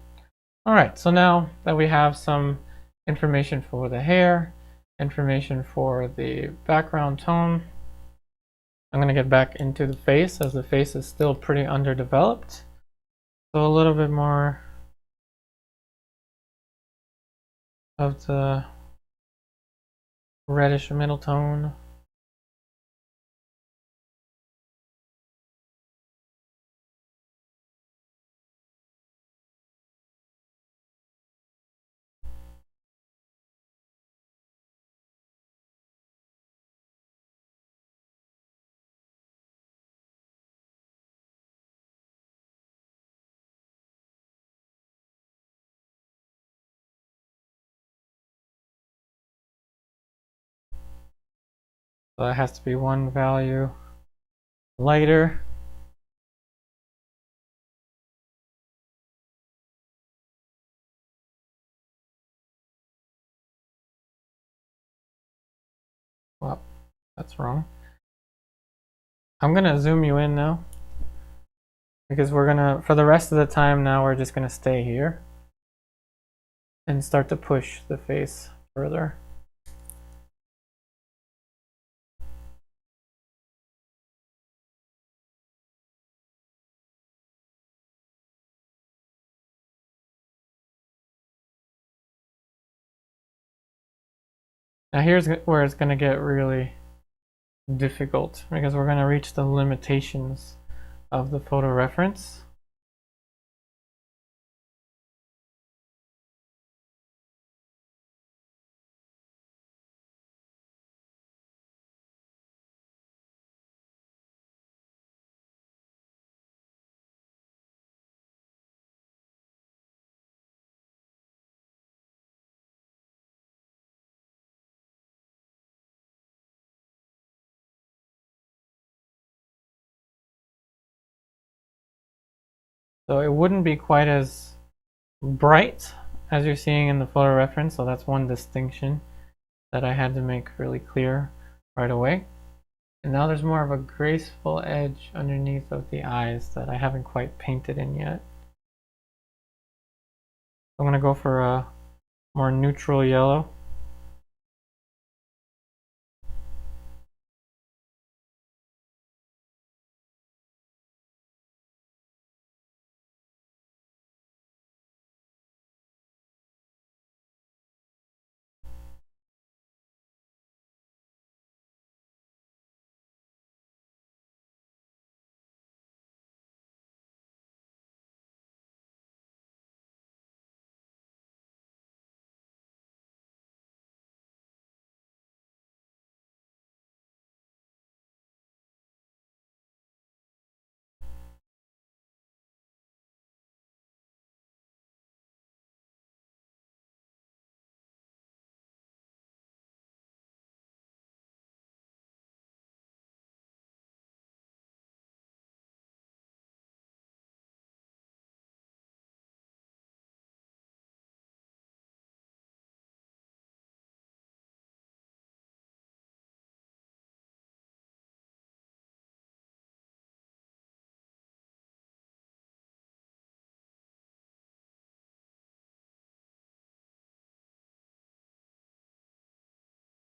Alright, so now that we have some information for the hair, information for the background tone, I'm going to get back into the face as the face is still pretty underdeveloped. So a little bit more of the reddish middle tone. So that has to be one value lighter. Well, that's wrong. I'm gonna zoom you in now because we're gonna, for the rest of the time now, we're just gonna stay here and start to push the face further. Now here's where it's gonna get really difficult because we're gonna reach the limitations of the photo reference. So it wouldn't be quite as bright as you're seeing in the photo reference, so that's one distinction that I had to make really clear right away. And now there's more of a graceful edge underneath of the eyes that I haven't quite painted in yet. I'm going to go for a more neutral yellow.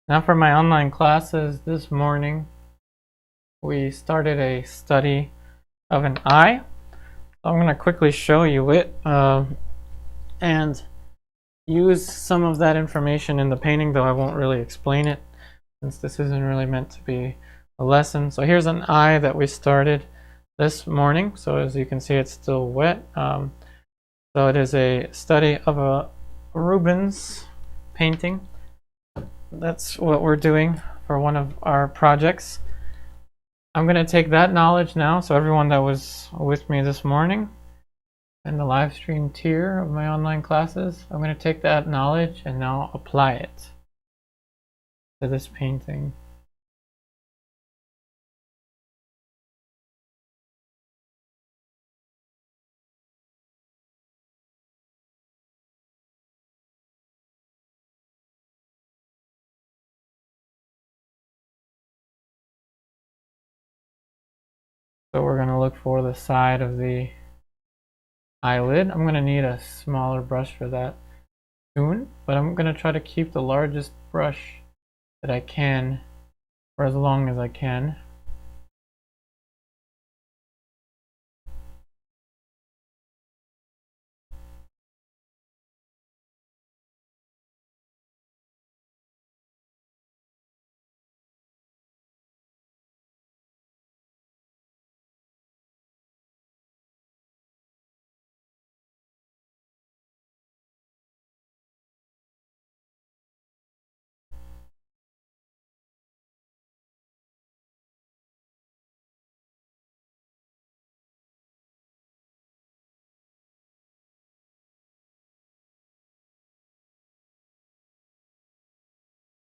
Now for my online classes this morning, we started a study of an eye. I'm going to quickly show you it and use some of that information in the painting, though I won't really explain it since this isn't really meant to be a lesson. So here's an eye that we started this morning. So as you can see, it's still wet. So it is a study of a Rubens painting. That's what we're doing for one of our projects. I'm going to take that knowledge now, so everyone that was with me this morning in the live stream tier of my online classes, I'm going to take that knowledge and now apply it to this painting. So we're going to look for the side of the eyelid. I'm going to need a smaller brush for that soon, but I'm going to try to keep the largest brush that I can for as long as I can.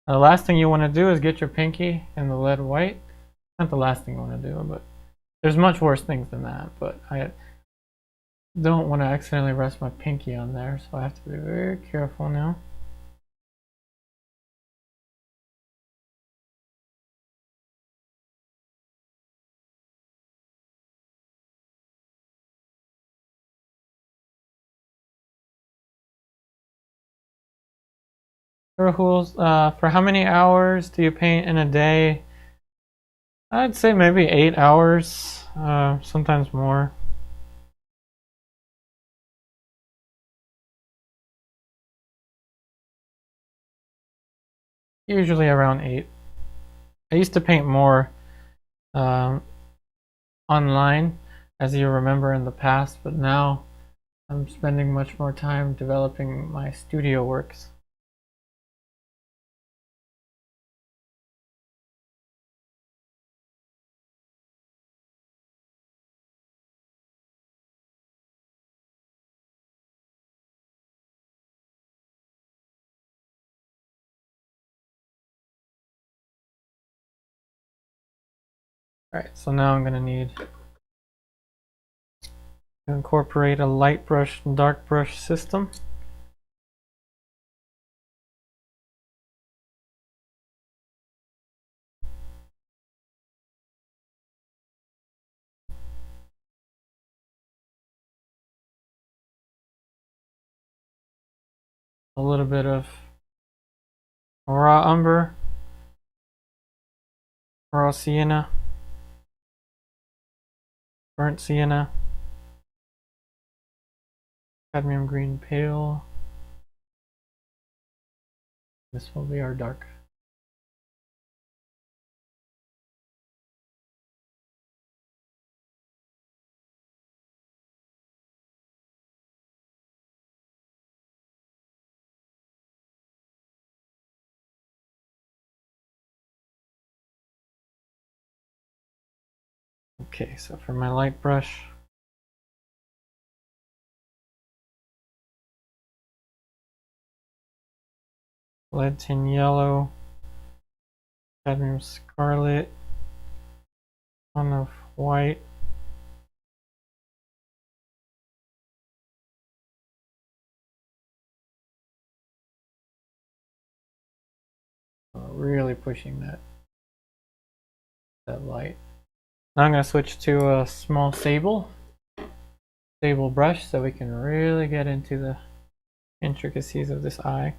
The last thing you want to do is get your pinky in the lead white. Not the last thing you want to do, but there's much worse things than that. But I don't want to accidentally rest my pinky on there, so I have to be very careful now. Rules, for how many hours do you paint in a day? I'd say maybe 8 hours, sometimes more. Usually around 8. I used to paint more online, as you remember in the past, but now I'm spending much more time developing my studio works. Alright, so now I'm going to need incorporate a light brush and dark brush system. A little bit of raw umber, raw sienna, burnt sienna, cadmium green pale. This will be our dark. Okay, so for my light brush, lead tin yellow, cadmium scarlet, ton of white, really pushing that light. Now I'm going to switch to a small sable brush so we can really get into the intricacies of this eye.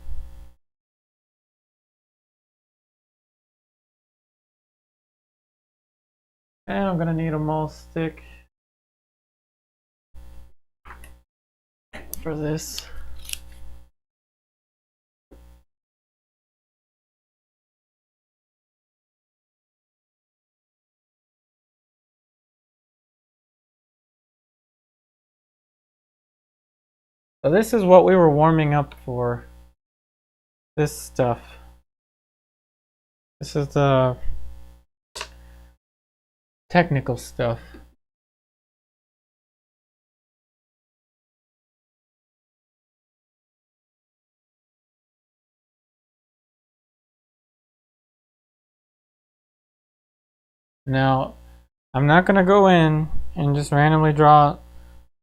And I'm going to need a mole stick for this. So this is what we were warming up for. This stuff. This is the technical stuff. Now, I'm not going to go in and just randomly draw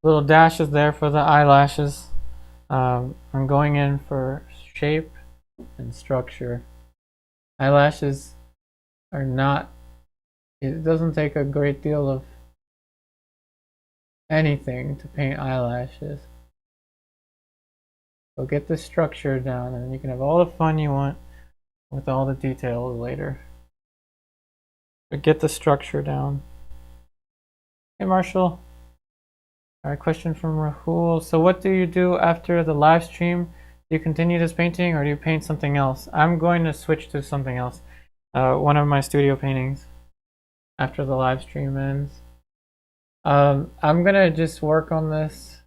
little dashes there for the eyelashes. I'm going in for shape and structure. Eyelashes are not, it doesn't take a great deal of anything to paint eyelashes. So get the structure down and you can have all the fun you want with all the details later. But get the structure down. Hey Marshall. Alright, question from Rahul. So what do you do after the live stream? Do you continue this painting or do you paint something else? I'm going to switch to something else. One of my studio paintings after the live stream ends. I'm going to just work on this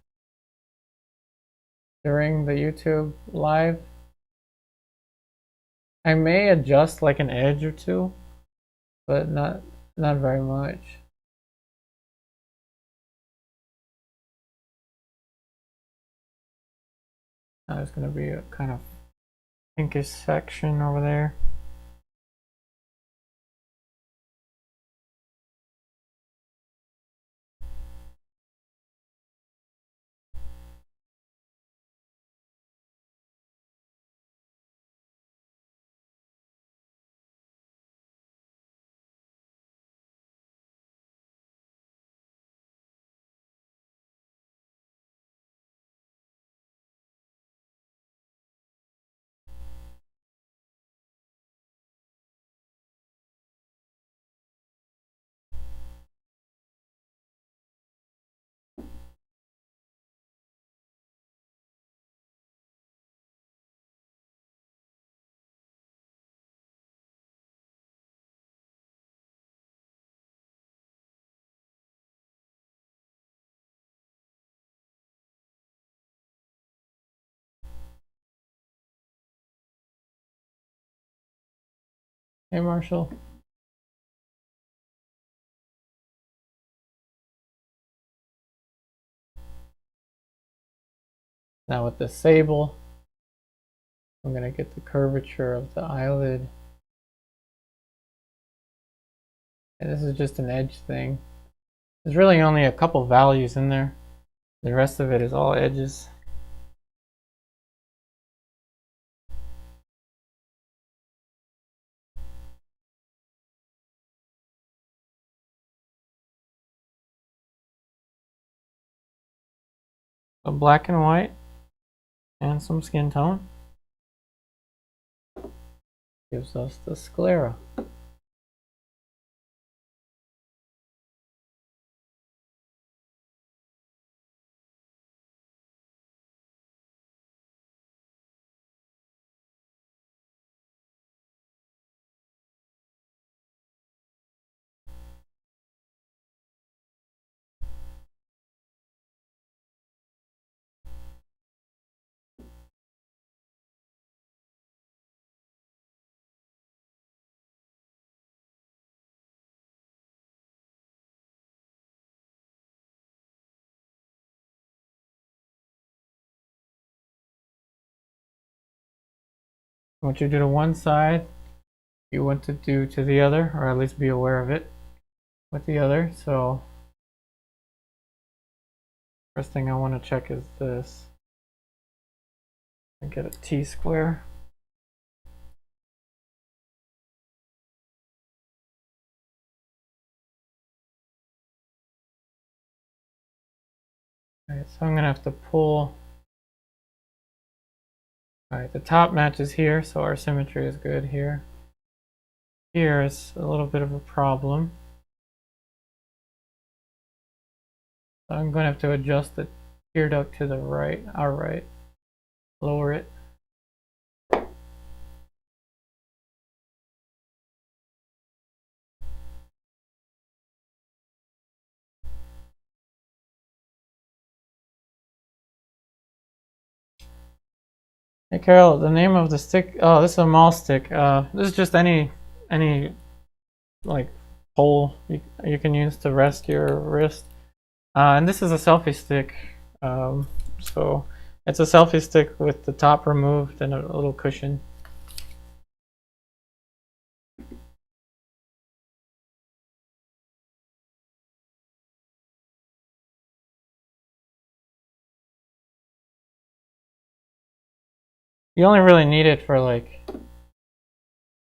during the YouTube live. I may adjust like an edge or two, but not very much. Now there's going to be a kind of pinkish section over there. Hey Marshall. Now with the sable, I'm going to get the curvature of the eyelid. And this is just an edge thing. There's really only a couple values in there. The rest of it is all edges. So black and white and some skin tone gives us the sclera. What you do to one side, you want to do to the other, or at least be aware of it with the other. So first thing I want to check is this. I get a T-square. Alright, so I'm going to have to pull. Alright, the top matches here, so our symmetry is good here. Here is a little bit of a problem. So I'm going to have to adjust the tear duct to the right, our right, lower it. Hey Carol, the name of the stick, oh, this is a mall stick. This is just any like pole you can use to rest your wrist. And this is a selfie stick. So it's a selfie stick with the top removed and a little cushion. You only really need it for like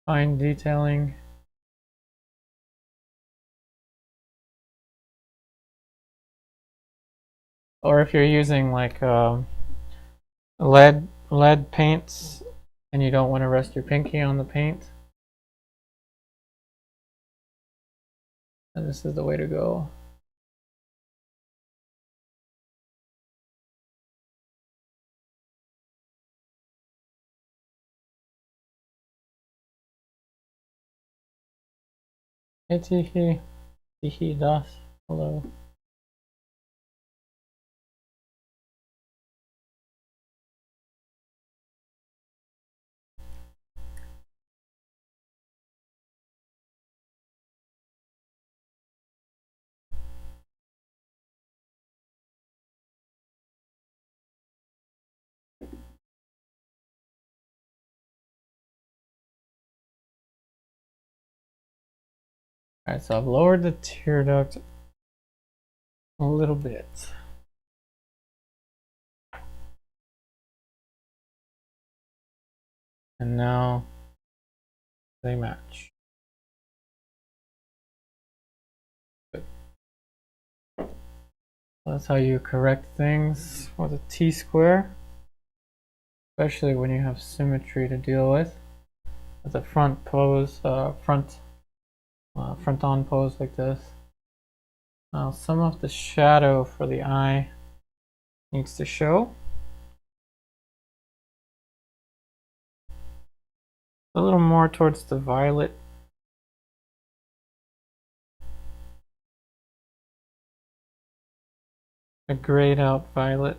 fine detailing. Or if you're using like lead paints and you don't want to rest your pinky on the paint, then this is the way to go. Hey Tihi, Tihi Das, hello. Alright, so I've lowered the tear duct a little bit. And now they match. Good. That's how you correct things with a T-square, especially when you have symmetry to deal with. With a front pose, front-on pose like this. Now some of the shadow for the eye needs to show. A little more towards the violet. A grayed out violet.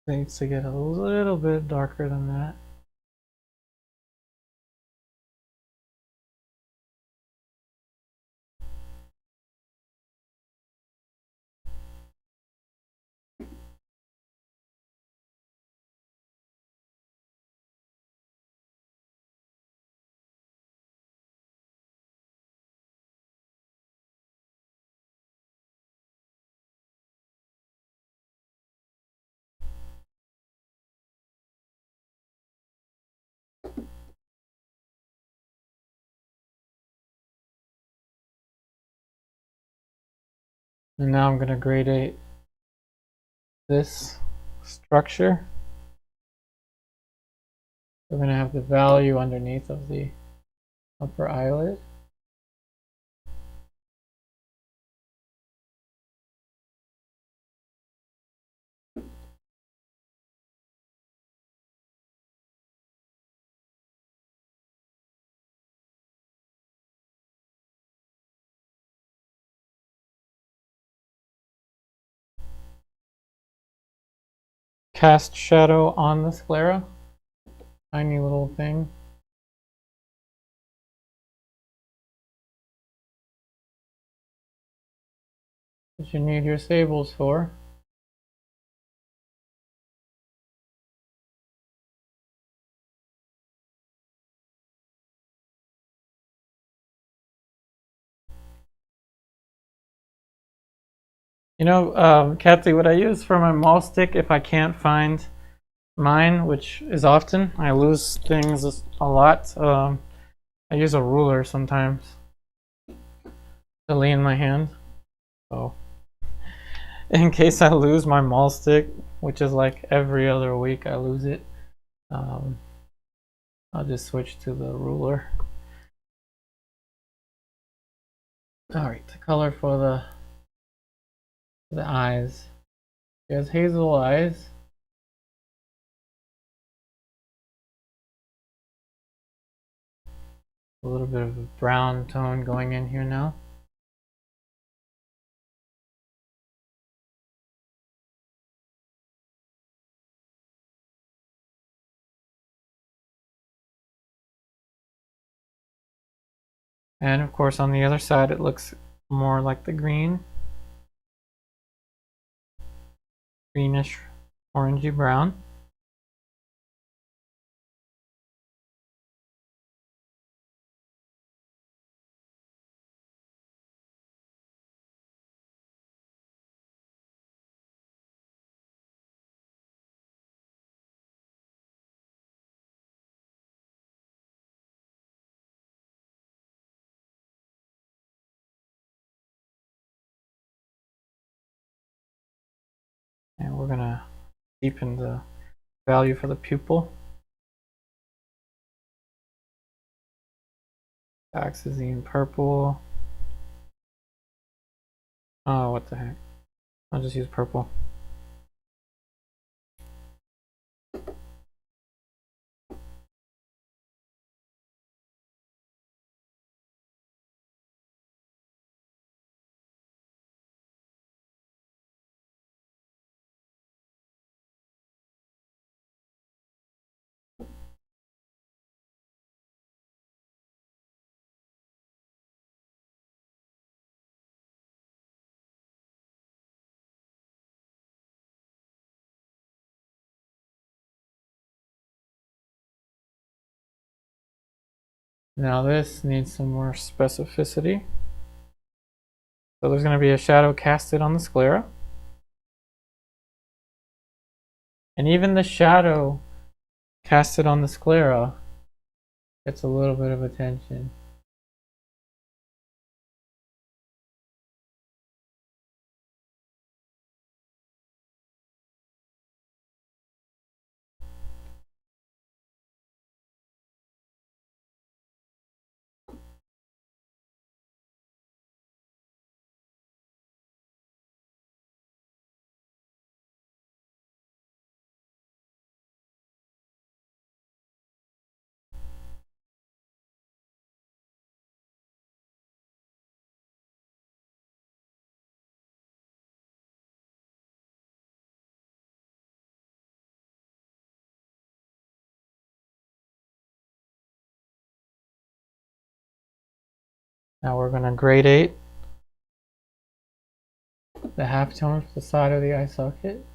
Needs to get a little bit darker than that. And now I'm going to gradate this structure. We're going to have the value underneath of the upper eyelid. Cast shadow on the sclera. Tiny little thing. That you need your sables for. You know, Kathy, what I use for my maul stick if I can't find mine, which is often, I lose things a lot. I use a ruler sometimes to lean my hand. So, in case I lose my maul stick, which is like every other week I lose it, I'll just switch to the ruler. Alright, the color for the eyes. She has hazel eyes. A little bit of a brown tone going in here now. And of course on the other side it looks more like the green. Greenish, orangey brown. And we're gonna deepen the value for the pupil. Dioxazine Purple. Oh, what the heck. I'll just use purple. Now this needs some more specificity. So there's going to be a shadow casted on the sclera. And even the shadow casted on the sclera gets a little bit of attention. Now we're going to gradate the halftone for the side of the eye socket.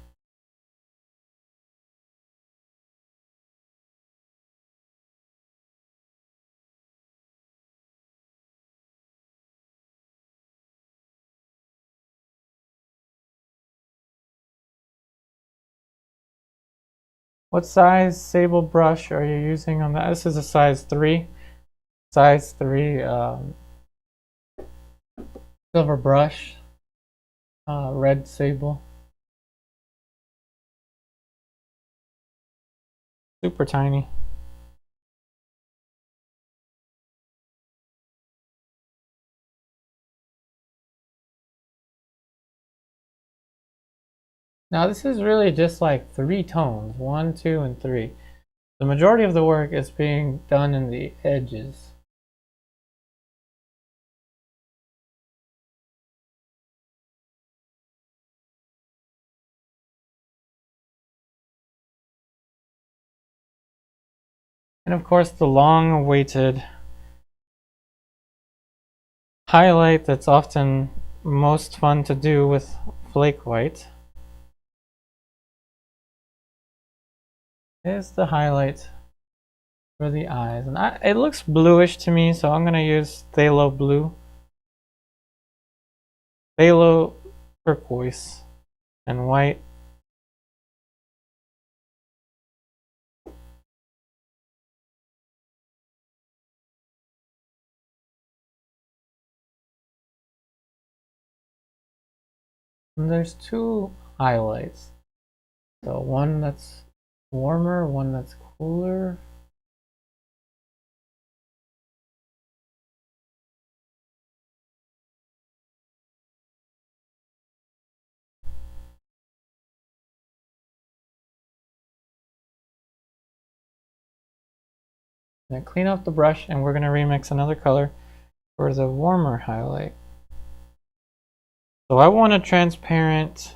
What size sable brush are you using on that? This is a size 3. Size 3 silver brush. red sable. Super tiny. Now this is really just like 3 tones, 1, 2, and 3. The majority of the work is being done in the edges. And of course the long-awaited highlight that's often most fun to do with Flake White is the highlight for the eyes. And it looks bluish to me, so I'm going to use Phthalo Blue, Phthalo Turquoise, and white. And there's 2 highlights. So one that's warmer, one that's cooler. Then clean up the brush, and we're going to remix another color for the warmer highlight. So I want a transparent,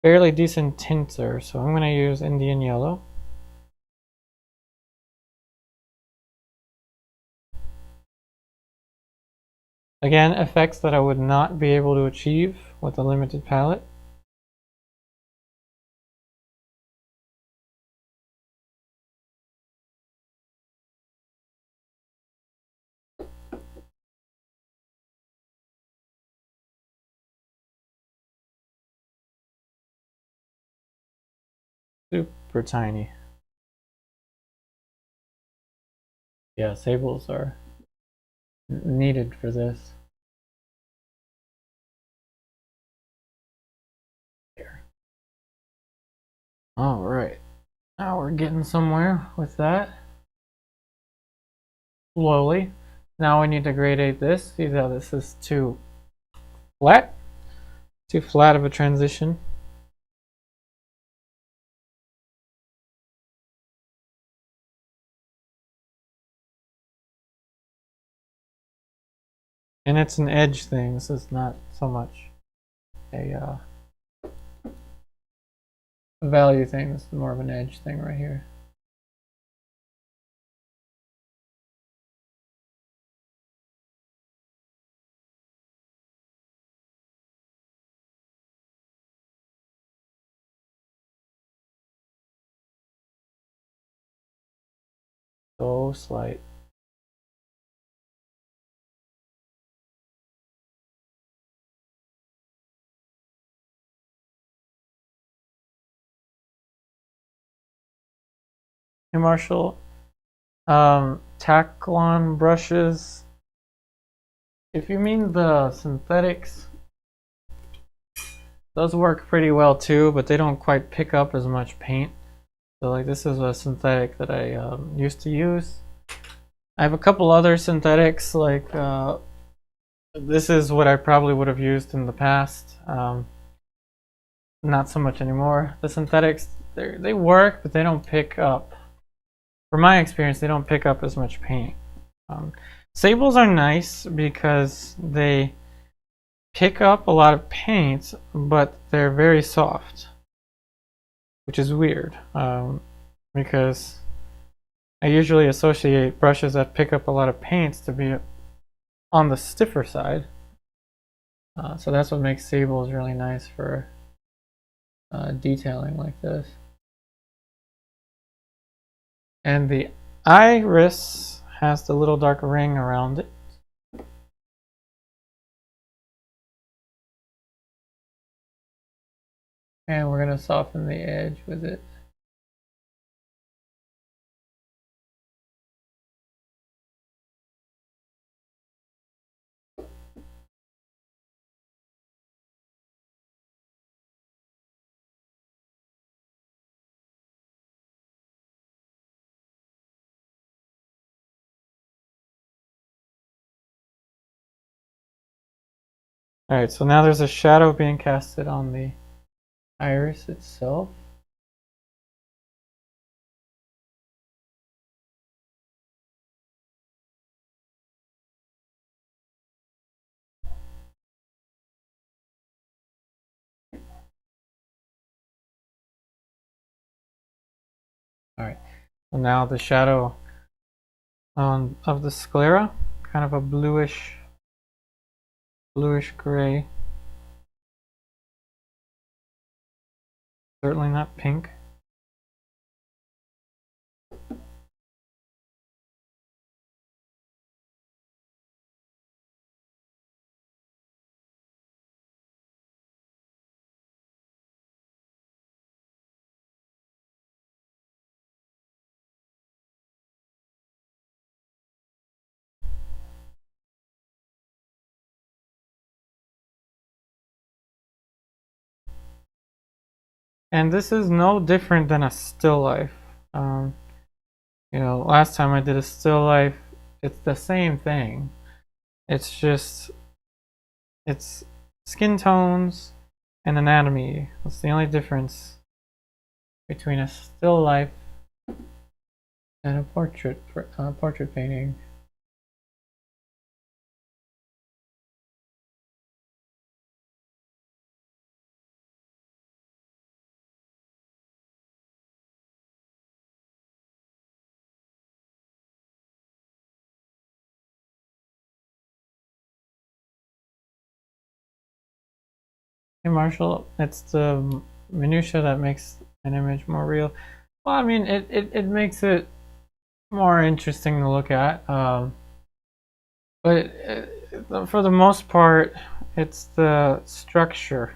fairly decent tinter, so I'm going to use Indian Yellow. Again, effects that I would not be able to achieve with a limited palette. Super tiny. Yeah, sables are needed for this. Here. All right, now we're getting somewhere with that. Slowly. Now we need to gradate this. See how this is too flat of a transition. And it's an edge thing. This is not so much a value thing. This is more of an edge thing right here. So slight. Hey Marshall, Taklon brushes. If you mean the synthetics, those work pretty well too, but they don't quite pick up as much paint. So like this is a synthetic that I used to use. I have a couple other synthetics, like this is what I probably would have used in the past. Not so much anymore. The synthetics, they work, but they don't pick up. From my experience, they don't pick up as much paint. Sables are nice because they pick up a lot of paint, but they're very soft, which is weird because I usually associate brushes that pick up a lot of paints to be on the stiffer side. So that's what makes sables really nice for detailing like this. And the iris has the little dark ring around it. And we're going to soften the edge with it. Alright, so now there's a shadow being casted on the iris itself. Alright, so now the shadow of the sclera, kind of a bluish gray. Certainly not pink. And this is no different than a still life. You know, last time I did a still life, it's the same thing. It's just, it's skin tones and anatomy. That's the only difference between a still life and a portrait painting. Hey Marshall, it's the minutia that makes an image more real. Well, I mean, it makes it more interesting to look at. But for the most part, it's the structure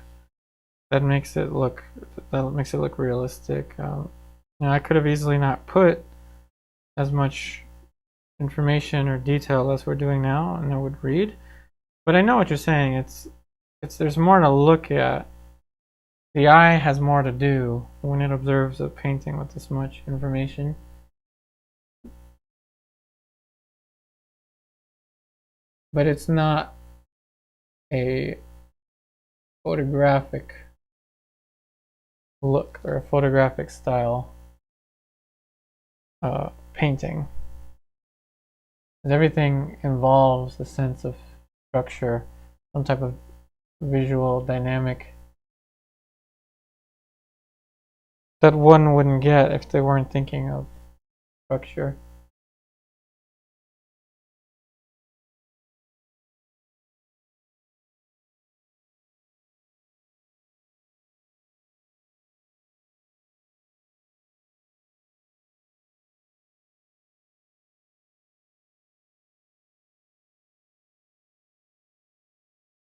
that makes it look realistic. You know, I could have easily not put as much information or detail as we're doing now, and it would read. But I know what you're saying. It's there's more to look at. The eye has more to do when it observes a painting with this much information. But it's not a photographic look or a photographic style painting. Everything involves a sense of structure, some type of visual dynamic that one wouldn't get if they weren't thinking of structure.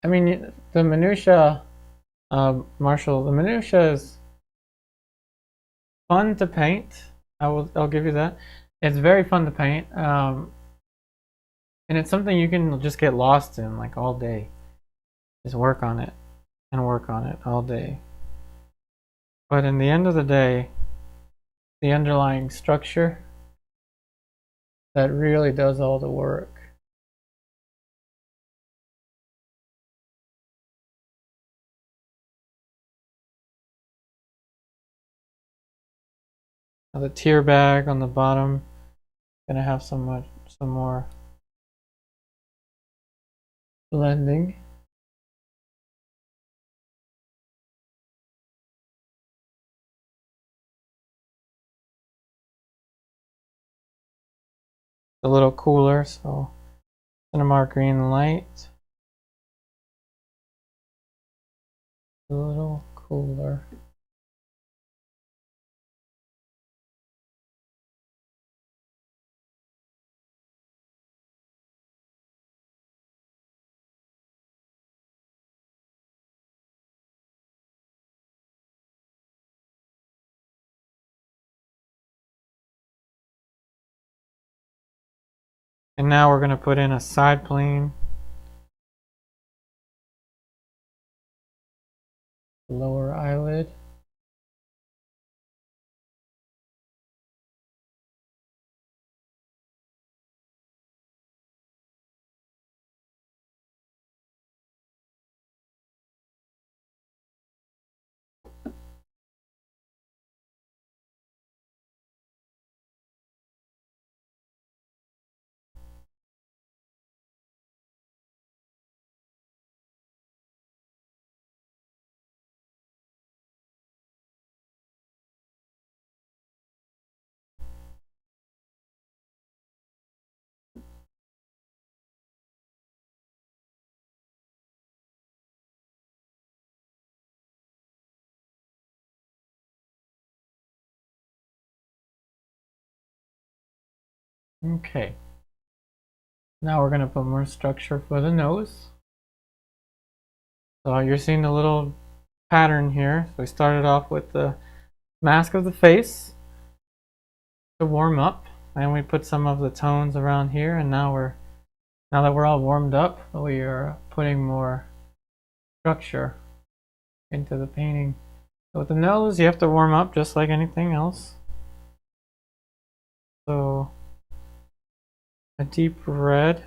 I mean, the minutia, Marshall, the minutia is fun to paint. I'll give you that. It's very fun to paint, and it's something you can just get lost in like all day. Just work on it and work on it all day. But in the end of the day, the underlying structure that really does all the work. Now the tear bag on the bottom gonna have some more blending. A little cooler, so Cinnabar green light. A little cooler. And now we're going to put in a side plane. Lower eyelid. Okay. Now we're going to put more structure for the nose. So you're seeing the little pattern here. So we started off with the mask of the face to warm up, and we put some of the tones around here, and now that we're all warmed up, we are putting more structure into the painting. So with the nose, you have to warm up just like anything else. So a deep red.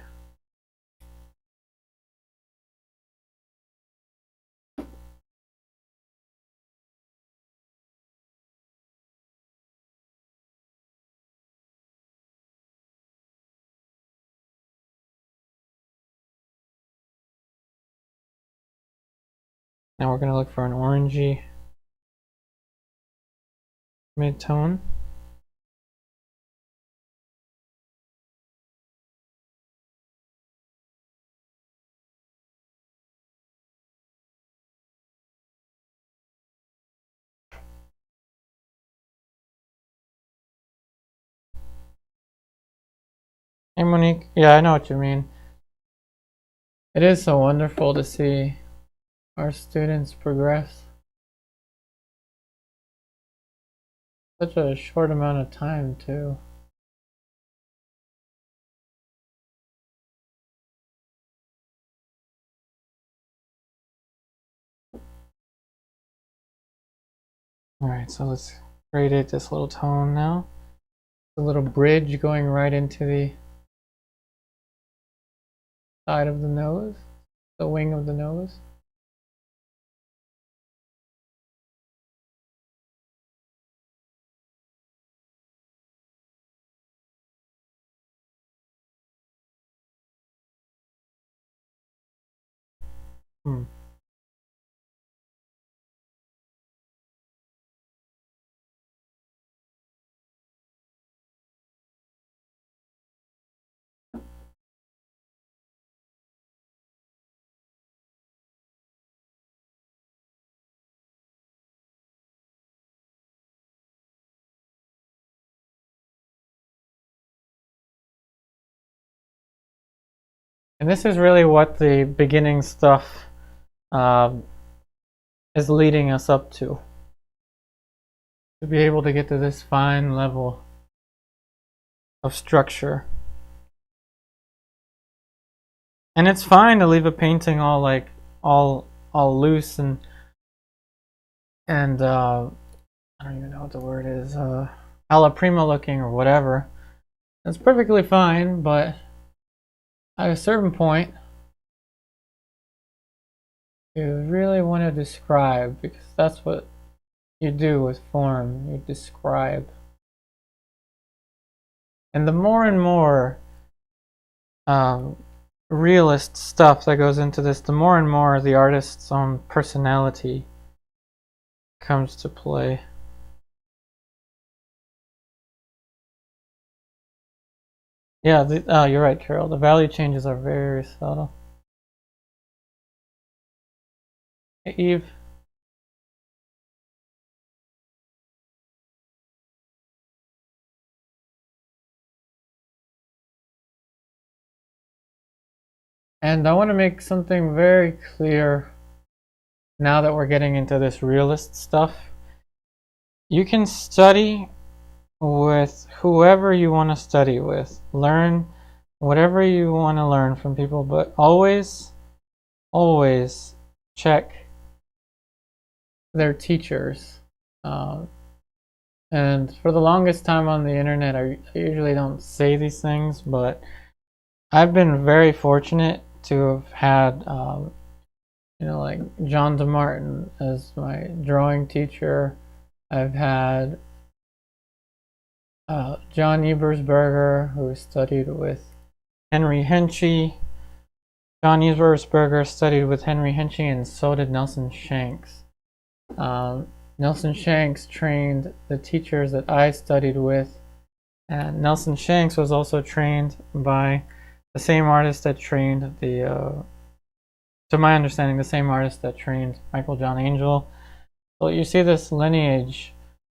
Now we're going to look for an orangey mid-tone. Hey Monique, yeah, I know what you mean. It is so wonderful to see our students progress. Such a short amount of time too. Alright, so let's gradate this little tone now. A little bridge going right into the side of the nose, the wing of the nose. And this is really what the beginning stuff is leading us up to be able to get to this fine level of structure. And it's fine to leave a painting all loose and I don't even know what the word is, alla prima looking or whatever. That's perfectly fine, but at a certain point, you really want to describe, because that's what you do with form. You describe. And the more and more realist stuff that goes into this, the more and more the artist's own personality comes to play. Yeah, you're right, Carol. The value changes are very subtle. Hey, Eve. And I want to make something very clear now that we're getting into this realist stuff. You can study with whoever you want to study with. Learn whatever you want to learn from people, but always check their teachers. And for the longest time on the internet, I usually don't say these things, but I've been very fortunate to have had, like John DeMartin as my drawing teacher. I've had John Ebersberger, who studied with Henry Henchy. John Ebersberger studied with Henry Henchy, and so did Nelson Shanks. Nelson Shanks trained the teachers that I studied with, and Nelson Shanks was also trained by the same artist that trained to my understanding, the same artist that trained Michael John Angel. So you see this lineage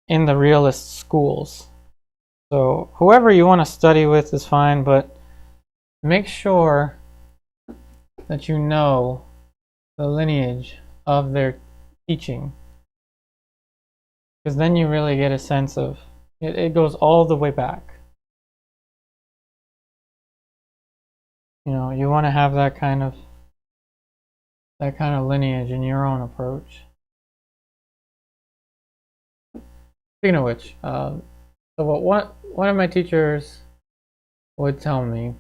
in the realist schools. So whoever you want to study with is fine, but make sure that you know the lineage of their teaching, because then you really get a sense of it. It goes all the way back. You know, you want to have that kind of lineage in your own approach. Speaking of which, so what one of my teachers would tell me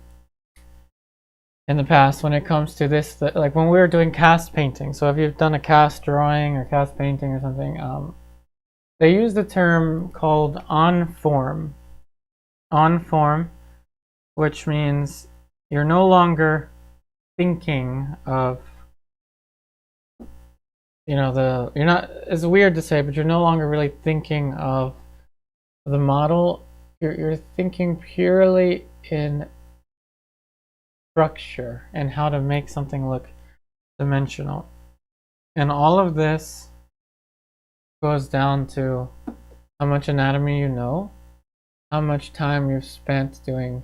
in the past when it comes to this, that, like when we were doing cast painting. So if you've done a cast drawing or cast painting or something, they use the term called on form. On form, which means you're no longer thinking of, you know, you're not, it's weird to say, but you're no longer really thinking of the model. You're thinking purely in structure and how to make something look dimensional. And all of this goes down to how much anatomy you know, how much time you've spent doing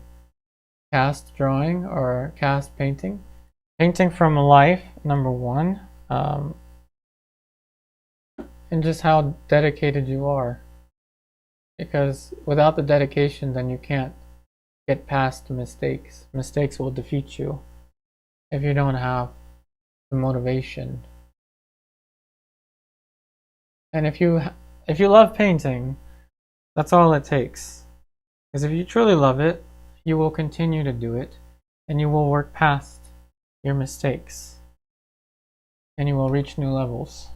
cast drawing or cast painting. Painting from life, number one, and just how dedicated you are. Because without the dedication, then you can't get past mistakes. Mistakes will defeat you if you don't have the motivation. And if you love painting, that's all it takes. Because if you truly love it, you will continue to do it, and you will work past your mistakes, and you will reach new levels.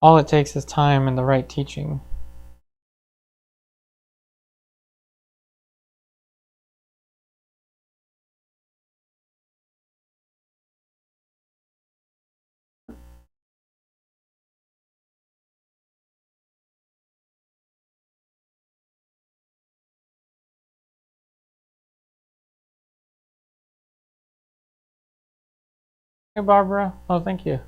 All it takes is time and the right teaching. Hey Barbara, oh thank you.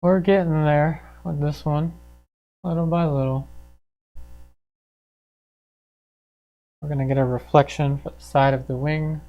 We're getting there with this one, little by little. We're going to get a reflection for the side of the wing.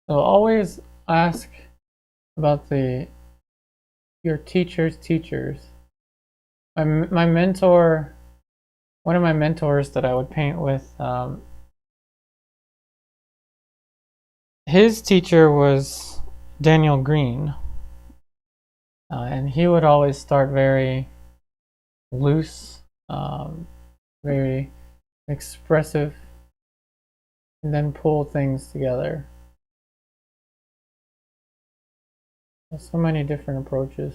So always ask about your teacher's teachers. My mentor, one of my mentors that I would paint with, his teacher was Daniel Green, and he would always start very loose, very expressive, and then pull things together. There's so many different approaches.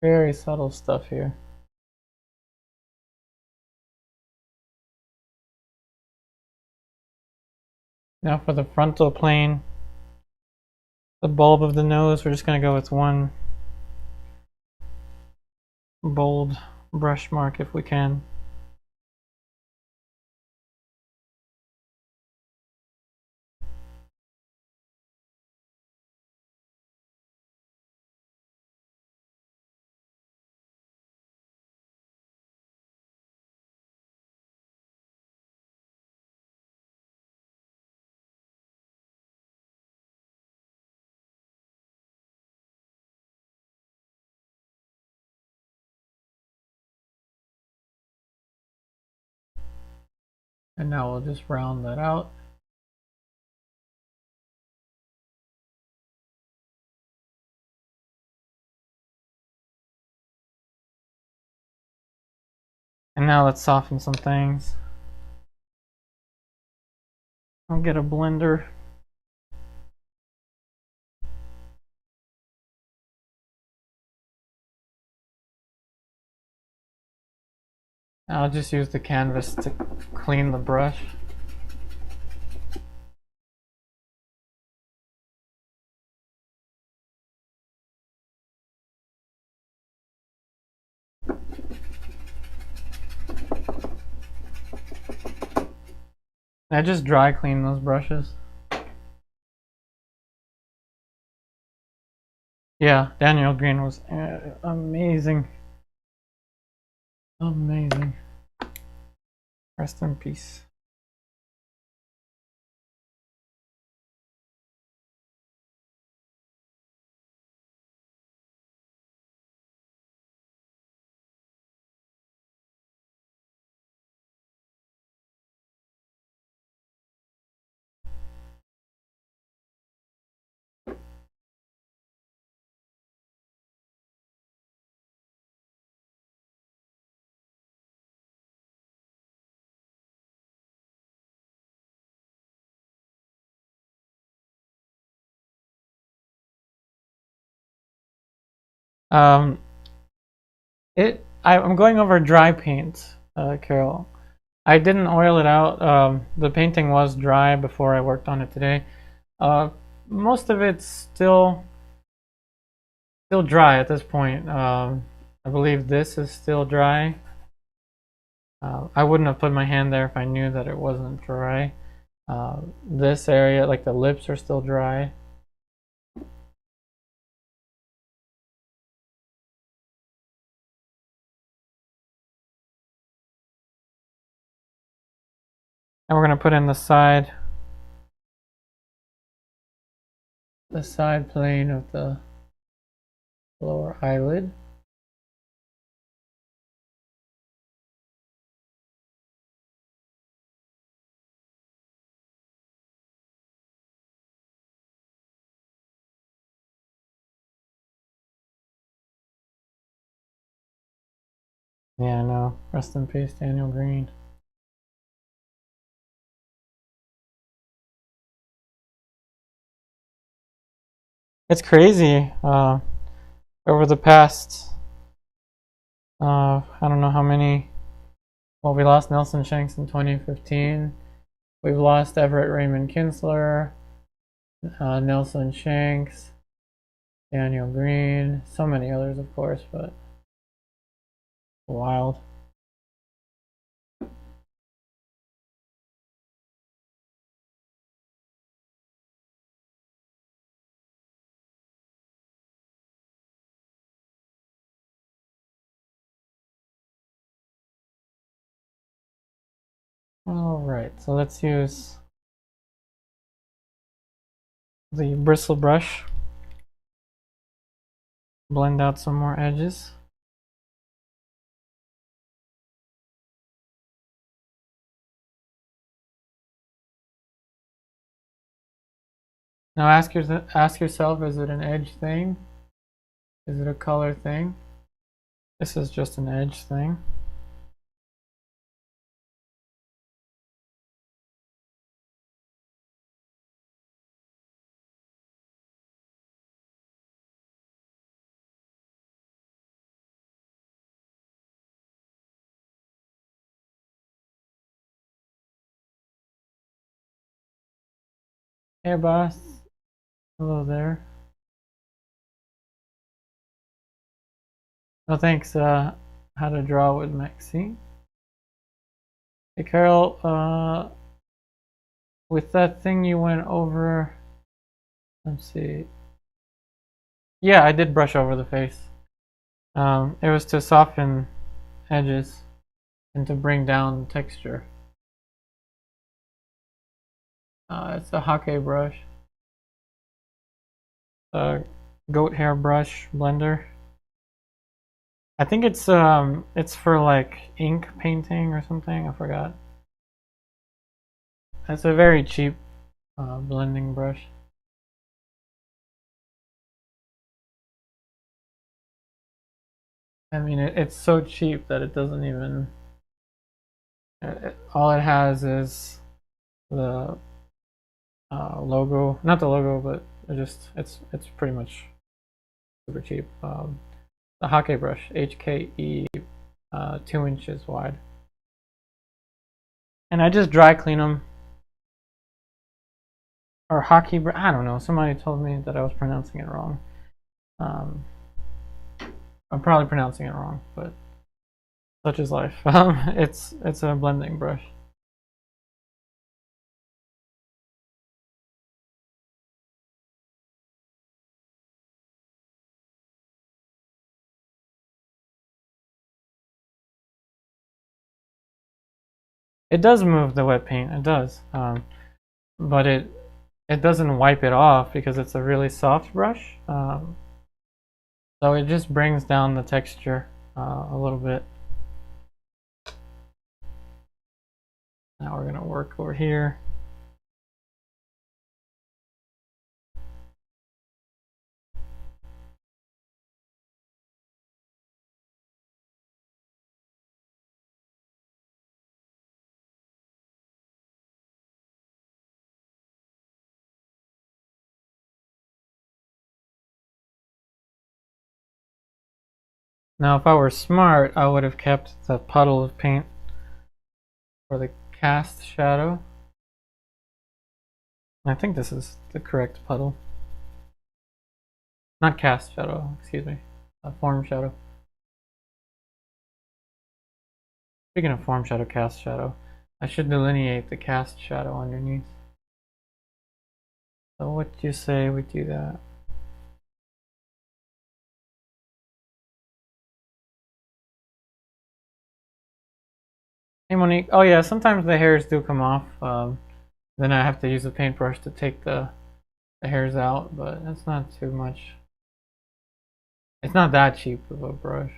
Very subtle stuff here. Now for the frontal plane, the bulb of the nose, we're just going to go with one bold brush mark if we can. And now we'll just round that out. And now let's soften some things. I'll get a blender. I'll just use the canvas to clean the brush. I just dry clean those brushes. Yeah, Daniel Green was amazing. Amazing. Rest in peace. I'm going over dry paint, Carol. I didn't oil it out. The painting was dry before I worked on it today. Most of it's still dry at this point. I believe this is still dry. I wouldn't have put my hand there if I knew that it wasn't dry. This area, like the lips, are still dry. And we're going to put in the side plane of the lower eyelid. Yeah, I know. Rest in peace, Daniel Green. It's crazy. Over the past, I don't know how many. Well, we lost Nelson Shanks in 2015. We've lost Everett Raymond Kinsler, Nelson Shanks, Daniel Green, so many others, of course, but wild. Alright, so let's use the bristle brush. Blend out some more edges. Now ask yourself, is it an edge thing? Is it a color thing? This is just an edge thing. Hey boss, hello there. No thanks, how to draw with Maxine. Hey Carol, with that thing you went over, let's see. Yeah, I did brush over the face. It was to soften edges and to bring down texture. It's a Hake brush. Goat hair brush blender. I think it's for like ink painting or something. I forgot. It's a very cheap blending brush. I mean, it's so cheap that it doesn't even. All it has is the logo, not the logo, but it's pretty much super cheap. The Hake brush, HKE, 2 inches wide, and I just dry clean them. Or Hake brush, I don't know. Somebody told me that I was pronouncing it wrong. I'm probably pronouncing it wrong, but such is life. It's a blending brush. It does move the wet paint. It does, but it doesn't wipe it off because it's a really soft brush. So it just brings down the texture a little bit. Now we're gonna work over here. Now if I were smart, I would have kept the puddle of paint for the cast shadow. I think this is the correct puddle. Not cast shadow, excuse me. Form shadow. Speaking of form shadow, cast shadow, I should delineate the cast shadow underneath. So what do you say we do that? Hey Monique, oh yeah, sometimes the hairs do come off. Then I have to use a paintbrush to take the hairs out, but that's not too much. It's not that cheap of a brush.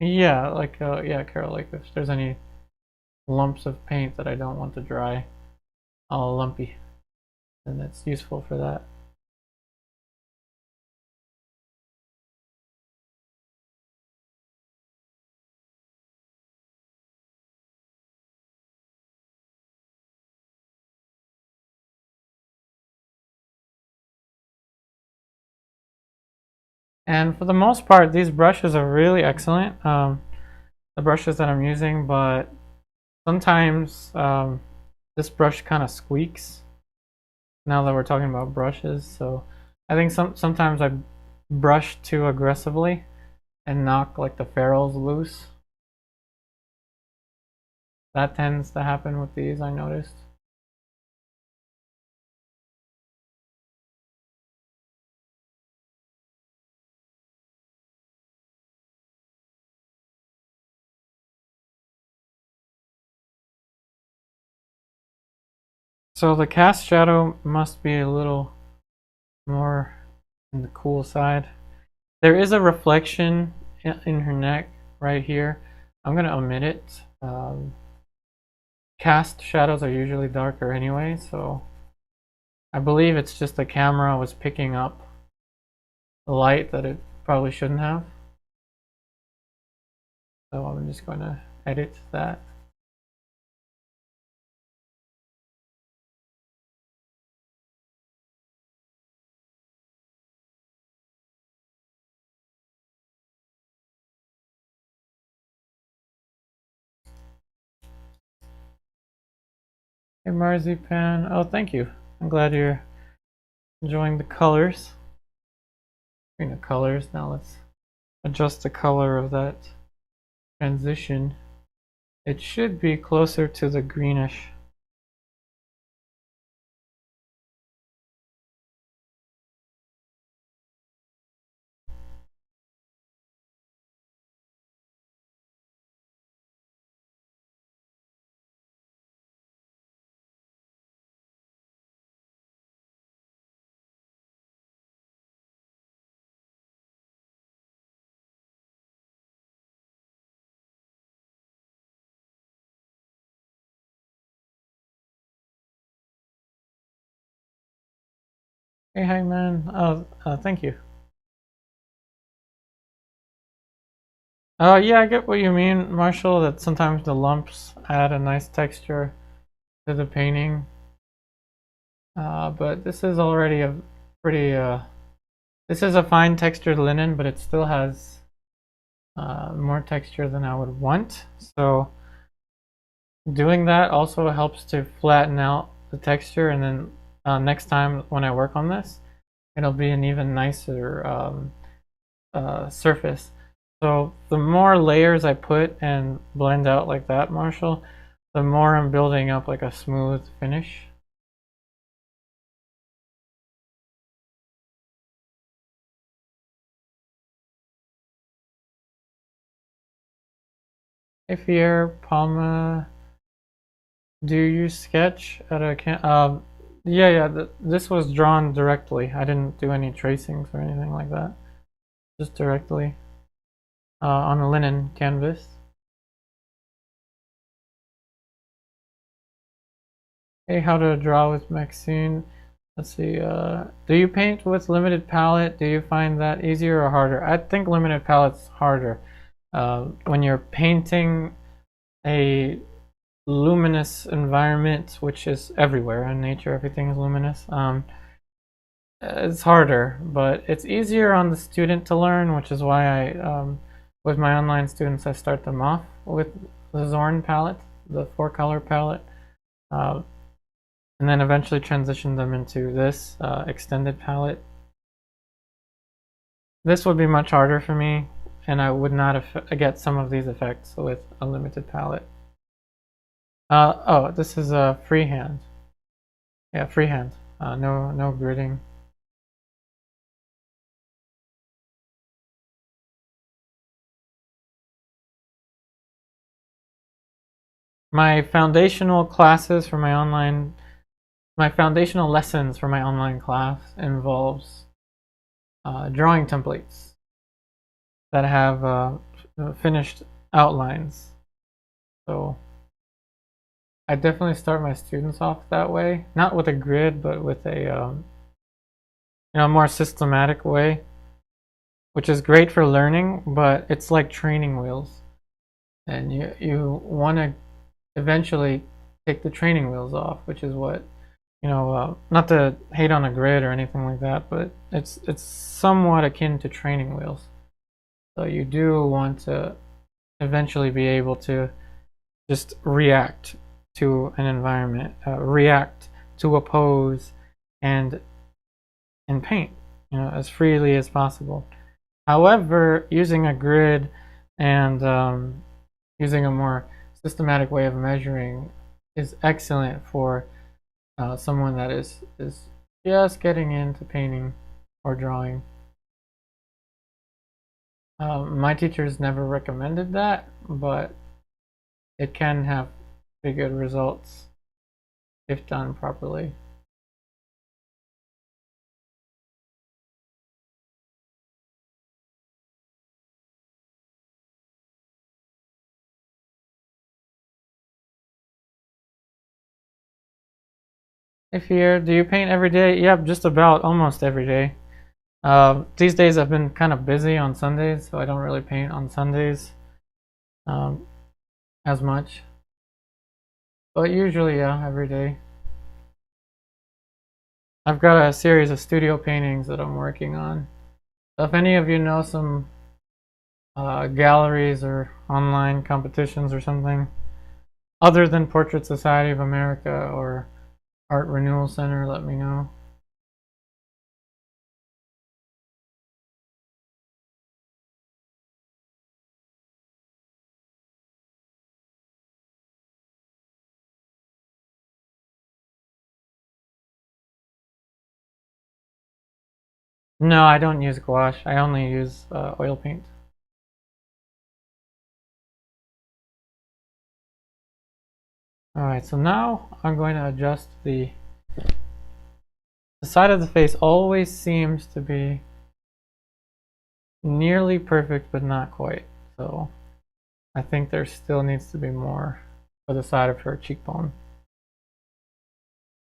Yeah, like yeah, Carol, like if there's any lumps of paint that I don't want to dry all lumpy, then it's useful for that. And for the most part, these brushes are really excellent. The brushes that I'm using, but sometimes this brush kind of squeaks. Now that we're talking about brushes, so I think sometimes I brush too aggressively and knock like the ferrules loose. That tends to happen with these, I noticed. So the cast shadow must be a little more on the cool side. There is a reflection in her neck right here. I'm gonna omit it. Cast shadows are usually darker anyway, so I believe it's just the camera was picking up the light that it probably shouldn't have. So I'm just going to edit that. Hey Marzipan, oh thank you. I'm glad you're enjoying the colors. Speaking of colors, now let's adjust the color of that transition. It should be closer to the greenish. Hey, hi, man. Thank you. Yeah, I get what you mean, Marshall, that sometimes the lumps add a nice texture to the painting. But this is already a pretty, this is a fine textured linen, but it still has more texture than I would want. So doing that also helps to flatten out the texture, and then next time when I work on this, it'll be an even nicer surface. So the more layers I put and blend out like that, Marshall, the more I'm building up like a smooth finish. If you're Palma, do you sketch at a yeah, this was drawn directly. I didn't do any tracings or anything like that. Just directly on a linen canvas. Hey, how to draw with Maxine. Let's see. Do you paint with limited palette? Do you find that easier or harder? I think limited palette's harder. When you're painting a luminous environment, which is everywhere in nature, everything is luminous. It's harder, but it's easier on the student to learn, which is why with my online students, I start them off with the Zorn palette, the 4-color palette, and then eventually transition them into this extended palette. This would be much harder for me, and I would not get some of these effects with a limited palette. Oh, this is a freehand. Yeah, freehand. No gridding. My foundational classes for my online, my foundational lessons for my online class involves drawing templates that have finished outlines. So I definitely start my students off that way, not with a grid, but with a more systematic way, which is great for learning, but it's like training wheels, and you want to eventually take the training wheels off, which is what not to hate on a grid or anything like that, but it's somewhat akin to training wheels. So you do want to eventually be able to just react to an environment, react to a pose, and paint, as freely as possible. However, using a grid and using a more systematic way of measuring is excellent for someone that is just getting into painting or drawing. My teachers never recommended that, but it can have pretty good results if done properly. If you're, do you paint every day? Yep, just about almost every day. These days I've been kind of busy on Sundays, so I don't really paint on Sundays as much. But usually, yeah, every day. I've got a series of studio paintings that I'm working on. So if any of you know some galleries or online competitions or something, other than Portrait Society of America or Art Renewal Center, let me know. No, I don't use gouache. I only use oil paint. Alright, so now I'm going to adjust the side of the face always seems to be nearly perfect, but not quite. So I think there still needs to be more for the side of her cheekbone.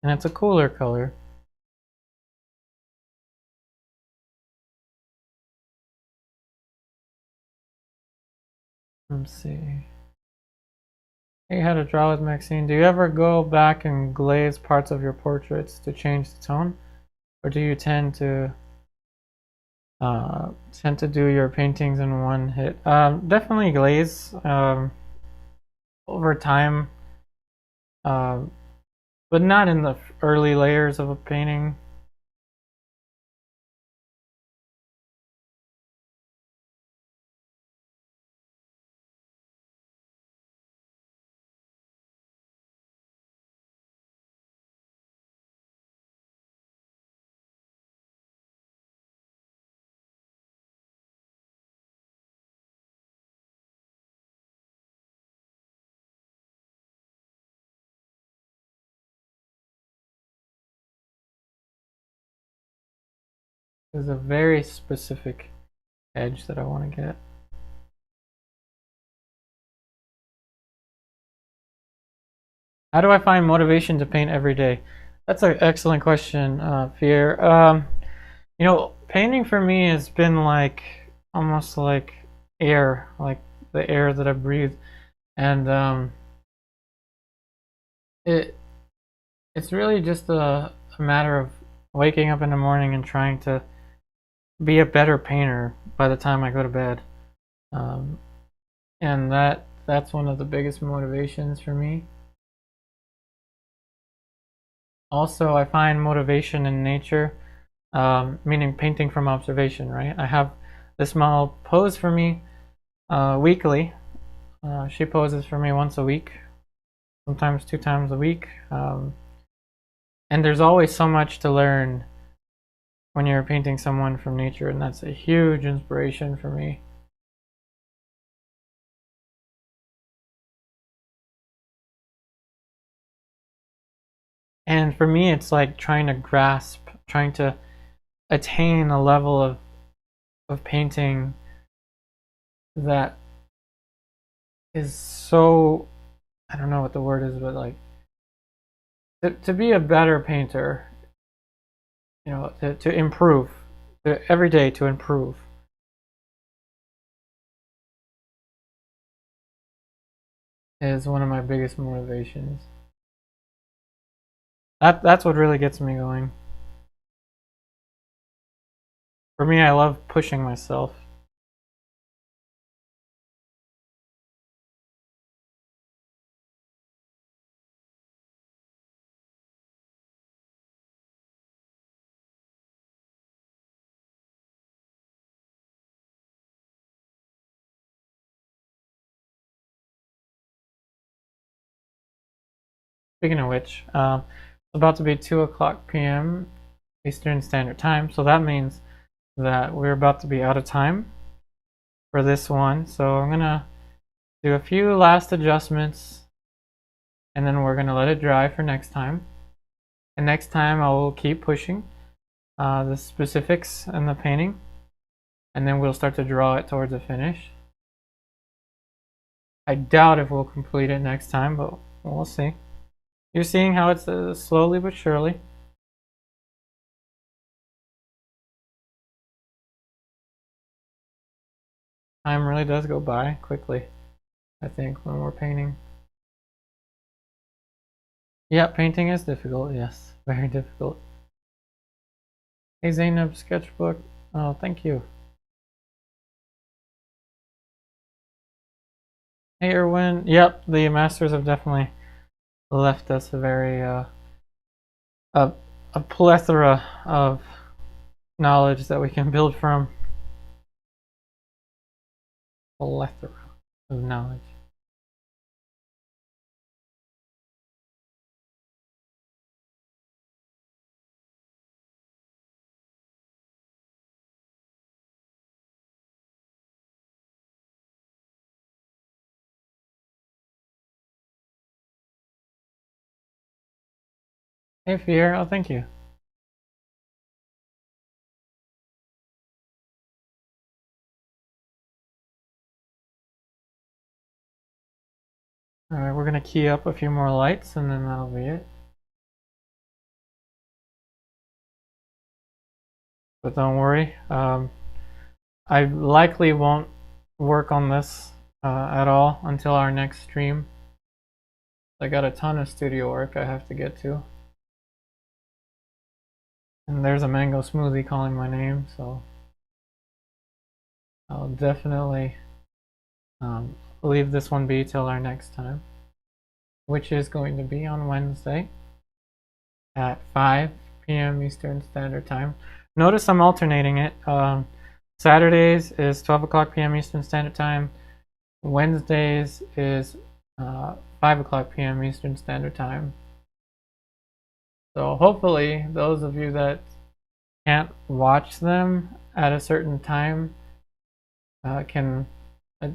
And it's a cooler color. Let's see. Hey, how to draw with Maxine. Do you ever go back and glaze parts of your portraits to change the tone, or do you tend to do your paintings in one hit? Definitely glaze over time, but not in the early layers of a painting. There's a very specific edge that I want to get. How do I find motivation to paint every day? That's an excellent question, Fear. You know, painting for me has been like almost like air, like the air that I breathe, and it's really just a matter of waking up in the morning and trying to be a better painter by the time I go to bed, and that's one of the biggest motivations for me. Also, I find motivation in nature, meaning painting from observation, right? I have this model pose for me weekly. She poses for me once a week, sometimes 2 times a week. And there's always so much to learn when you're painting someone from nature, and that's a huge inspiration for me. And for me, it's like trying to grasp, trying to attain a level of painting that is so, I don't know what the word is, but like to be a better painter, you know, to improve, every day to improve. Is one of my biggest motivations. That's what really gets me going. For me, I love pushing myself. Speaking of which, it's about to be 2:00 p.m. Eastern Standard Time, so that means that we're about to be out of time for this one. So I'm gonna do a few last adjustments, and then we're gonna let it dry for next time. And next time I will keep pushing the specifics in the painting, and then we'll start to draw it towards a finish. I doubt if we'll complete it next time, but we'll see. You're seeing how it's slowly but surely. Time really does go by quickly, I think, when we're painting. Yeah, painting is difficult, yes. Very difficult. Hey Zainab, sketchbook. Oh, thank you. Hey Erwin. Yep, the masters have definitely left us a very a plethora of knowledge that we can build from. Plethora of knowledge. Hey Fear, oh thank you. Alright, we're gonna key up a few more lights and then that'll be it. But don't worry, I likely won't work on this at all until our next stream. I got a ton of studio work I have to get to. And there's a mango smoothie calling my name, so I'll definitely leave this one be till our next time, which is going to be on Wednesday at 5 p.m. Eastern Standard Time. Notice I'm alternating it. Saturdays is 12 o'clock p.m. Eastern Standard Time. Wednesdays is 5 o'clock p.m. Eastern Standard Time. So hopefully those of you that can't watch them at a certain time can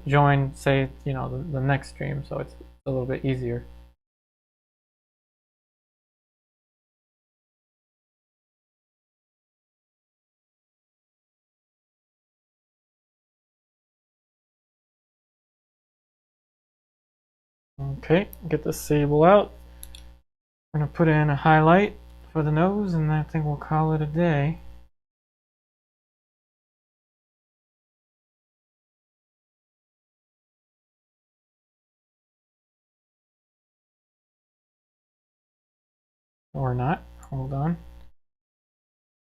join, say, you know, the next stream, so it's a little bit easier. Okay, get the sable out. I'm gonna put in a highlight for the nose, and I think we'll call it a day. Or not. Hold on.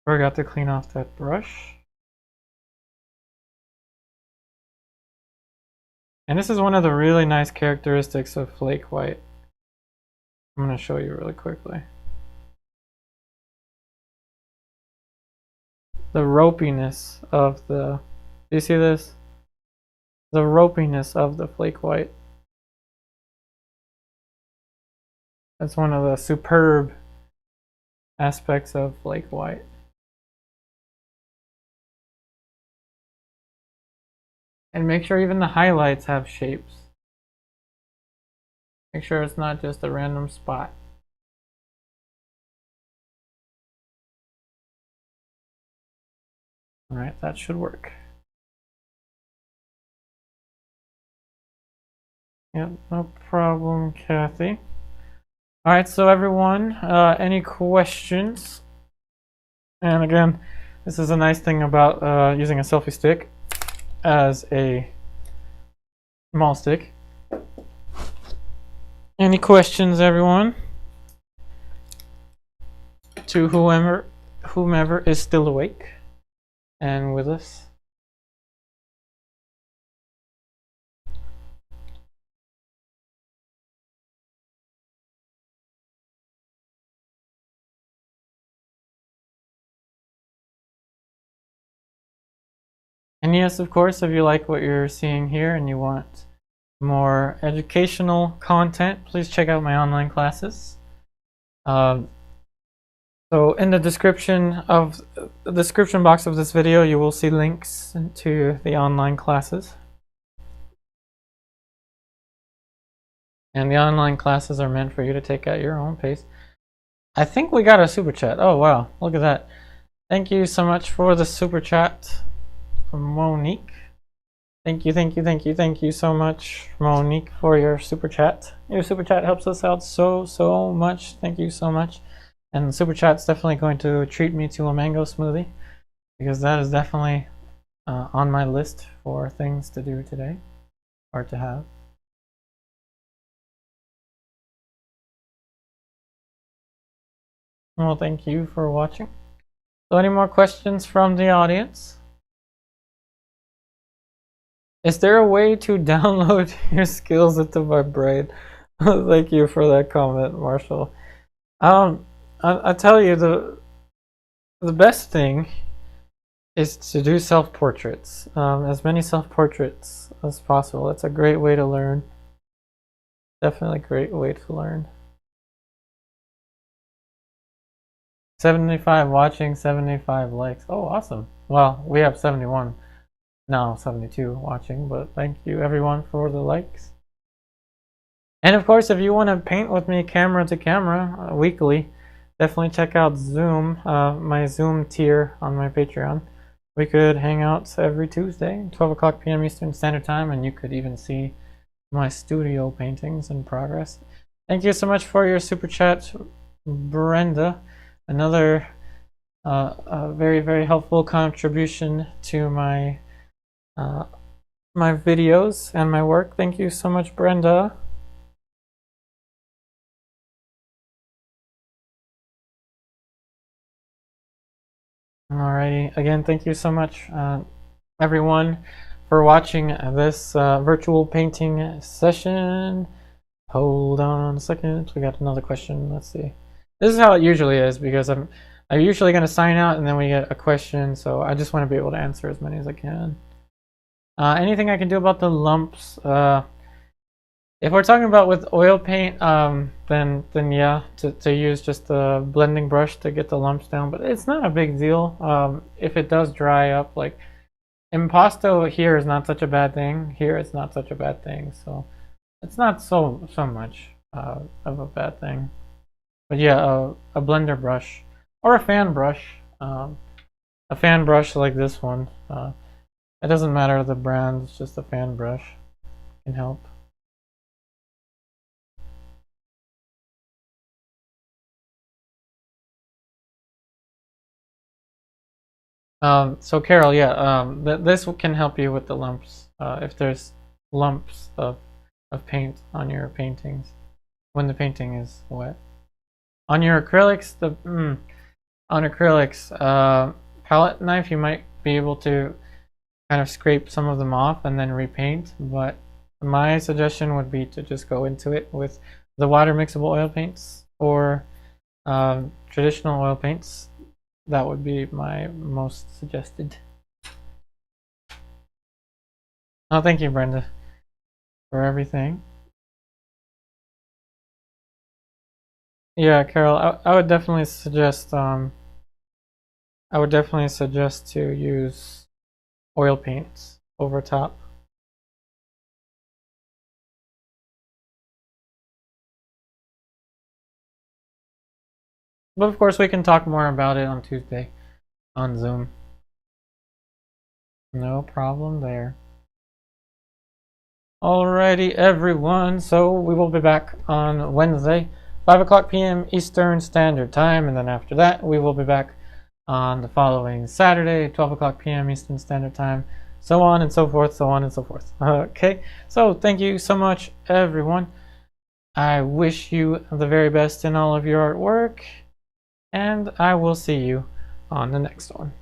Forgot to clean off that brush. And this is one of the really nice characteristics of Flake White. I'm going to show you really quickly. The ropiness of the... Do you see this? The ropiness of the Flake White. That's one of the superb aspects of Flake White. And make sure even the highlights have shapes. Make sure it's not just a random spot. Alright, that should work. Yep, no problem, Kathy. Alright, so everyone, any questions? And again, this is a nice thing about using a selfie stick as a mall stick. Any questions, everyone? To whomever is still awake and with us. And yes, of course, if you like what you're seeing here and you want more educational content, please check out my online classes. So in the description box of this video, you will see links to the online classes. And the online classes are meant for you to take at your own pace. I think we got a super chat. Oh wow, look at that. Thank you so much for the super chat from Monique. Thank you so much, Monique, for your super chat. Your super chat helps us out so much. Thank you so much. And the super chat's definitely going to treat me to a mango smoothie, because that is definitely on my list for things to do today, or to have. Well, thank you for watching. So any more questions from the audience? Is there a way to download your skills into my brain? Thank you for that comment, Marshall. I tell you, the best thing is to do self-portraits. As many self-portraits as possible. It's a great way to learn. Definitely a great way to learn. 75 watching, 75 likes. Oh, awesome. Well, we have 71. Now 72 watching, but thank you everyone for the likes. And of course, if you want to paint with me camera to camera weekly, definitely check out Zoom, my Zoom tier on my Patreon. We could hang out every Tuesday, 12 o'clock p.m. Eastern Standard Time, and you could even see my studio paintings in progress. Thank you so much for your super chat, Brenda. Another very helpful contribution to my my videos and my work. Thank you so much, Brenda. Alrighty, again, thank you so much, everyone, for watching this virtual painting session. Hold on a second, we got another question. Let's see. This is how it usually is, because I'm usually going to sign out and then we get a question, so I just want to be able to answer as many as I can. Anything I can do about the lumps? If we're talking about with oil paint, then yeah, to use just a blending brush to get the lumps down, but it's not a big deal. If it does dry up, like impasto here is not such a bad thing. Here it's not such a bad thing, so it's not so much of a bad thing. But yeah, a blender brush or a fan brush like this one. It doesn't matter the brand; it's just a fan brush can help. So Carol, yeah, this can help you with the lumps. If there's lumps of paint on your paintings when the painting is wet. On your acrylics, palette knife, you might be able to kind of scrape some of them off and then repaint. But my suggestion would be to just go into it with the water mixable oil paints or traditional oil paints. That would be my most suggested. Oh, thank you, Brenda, for everything. Yeah, Carol, I would definitely suggest to use oil paints over top. But of course, we can talk more about it on Tuesday on Zoom. No problem there. Alrighty, everyone. So we will be back on Wednesday, 5 o'clock p.m. Eastern Standard Time, and then after that, we will be back on the following Saturday, 12 o'clock p.m. Eastern Standard Time, so on and so forth, so on and so forth. Okay, so thank you so much, everyone. I wish you the very best in all of your artwork, and I will see you on the next one.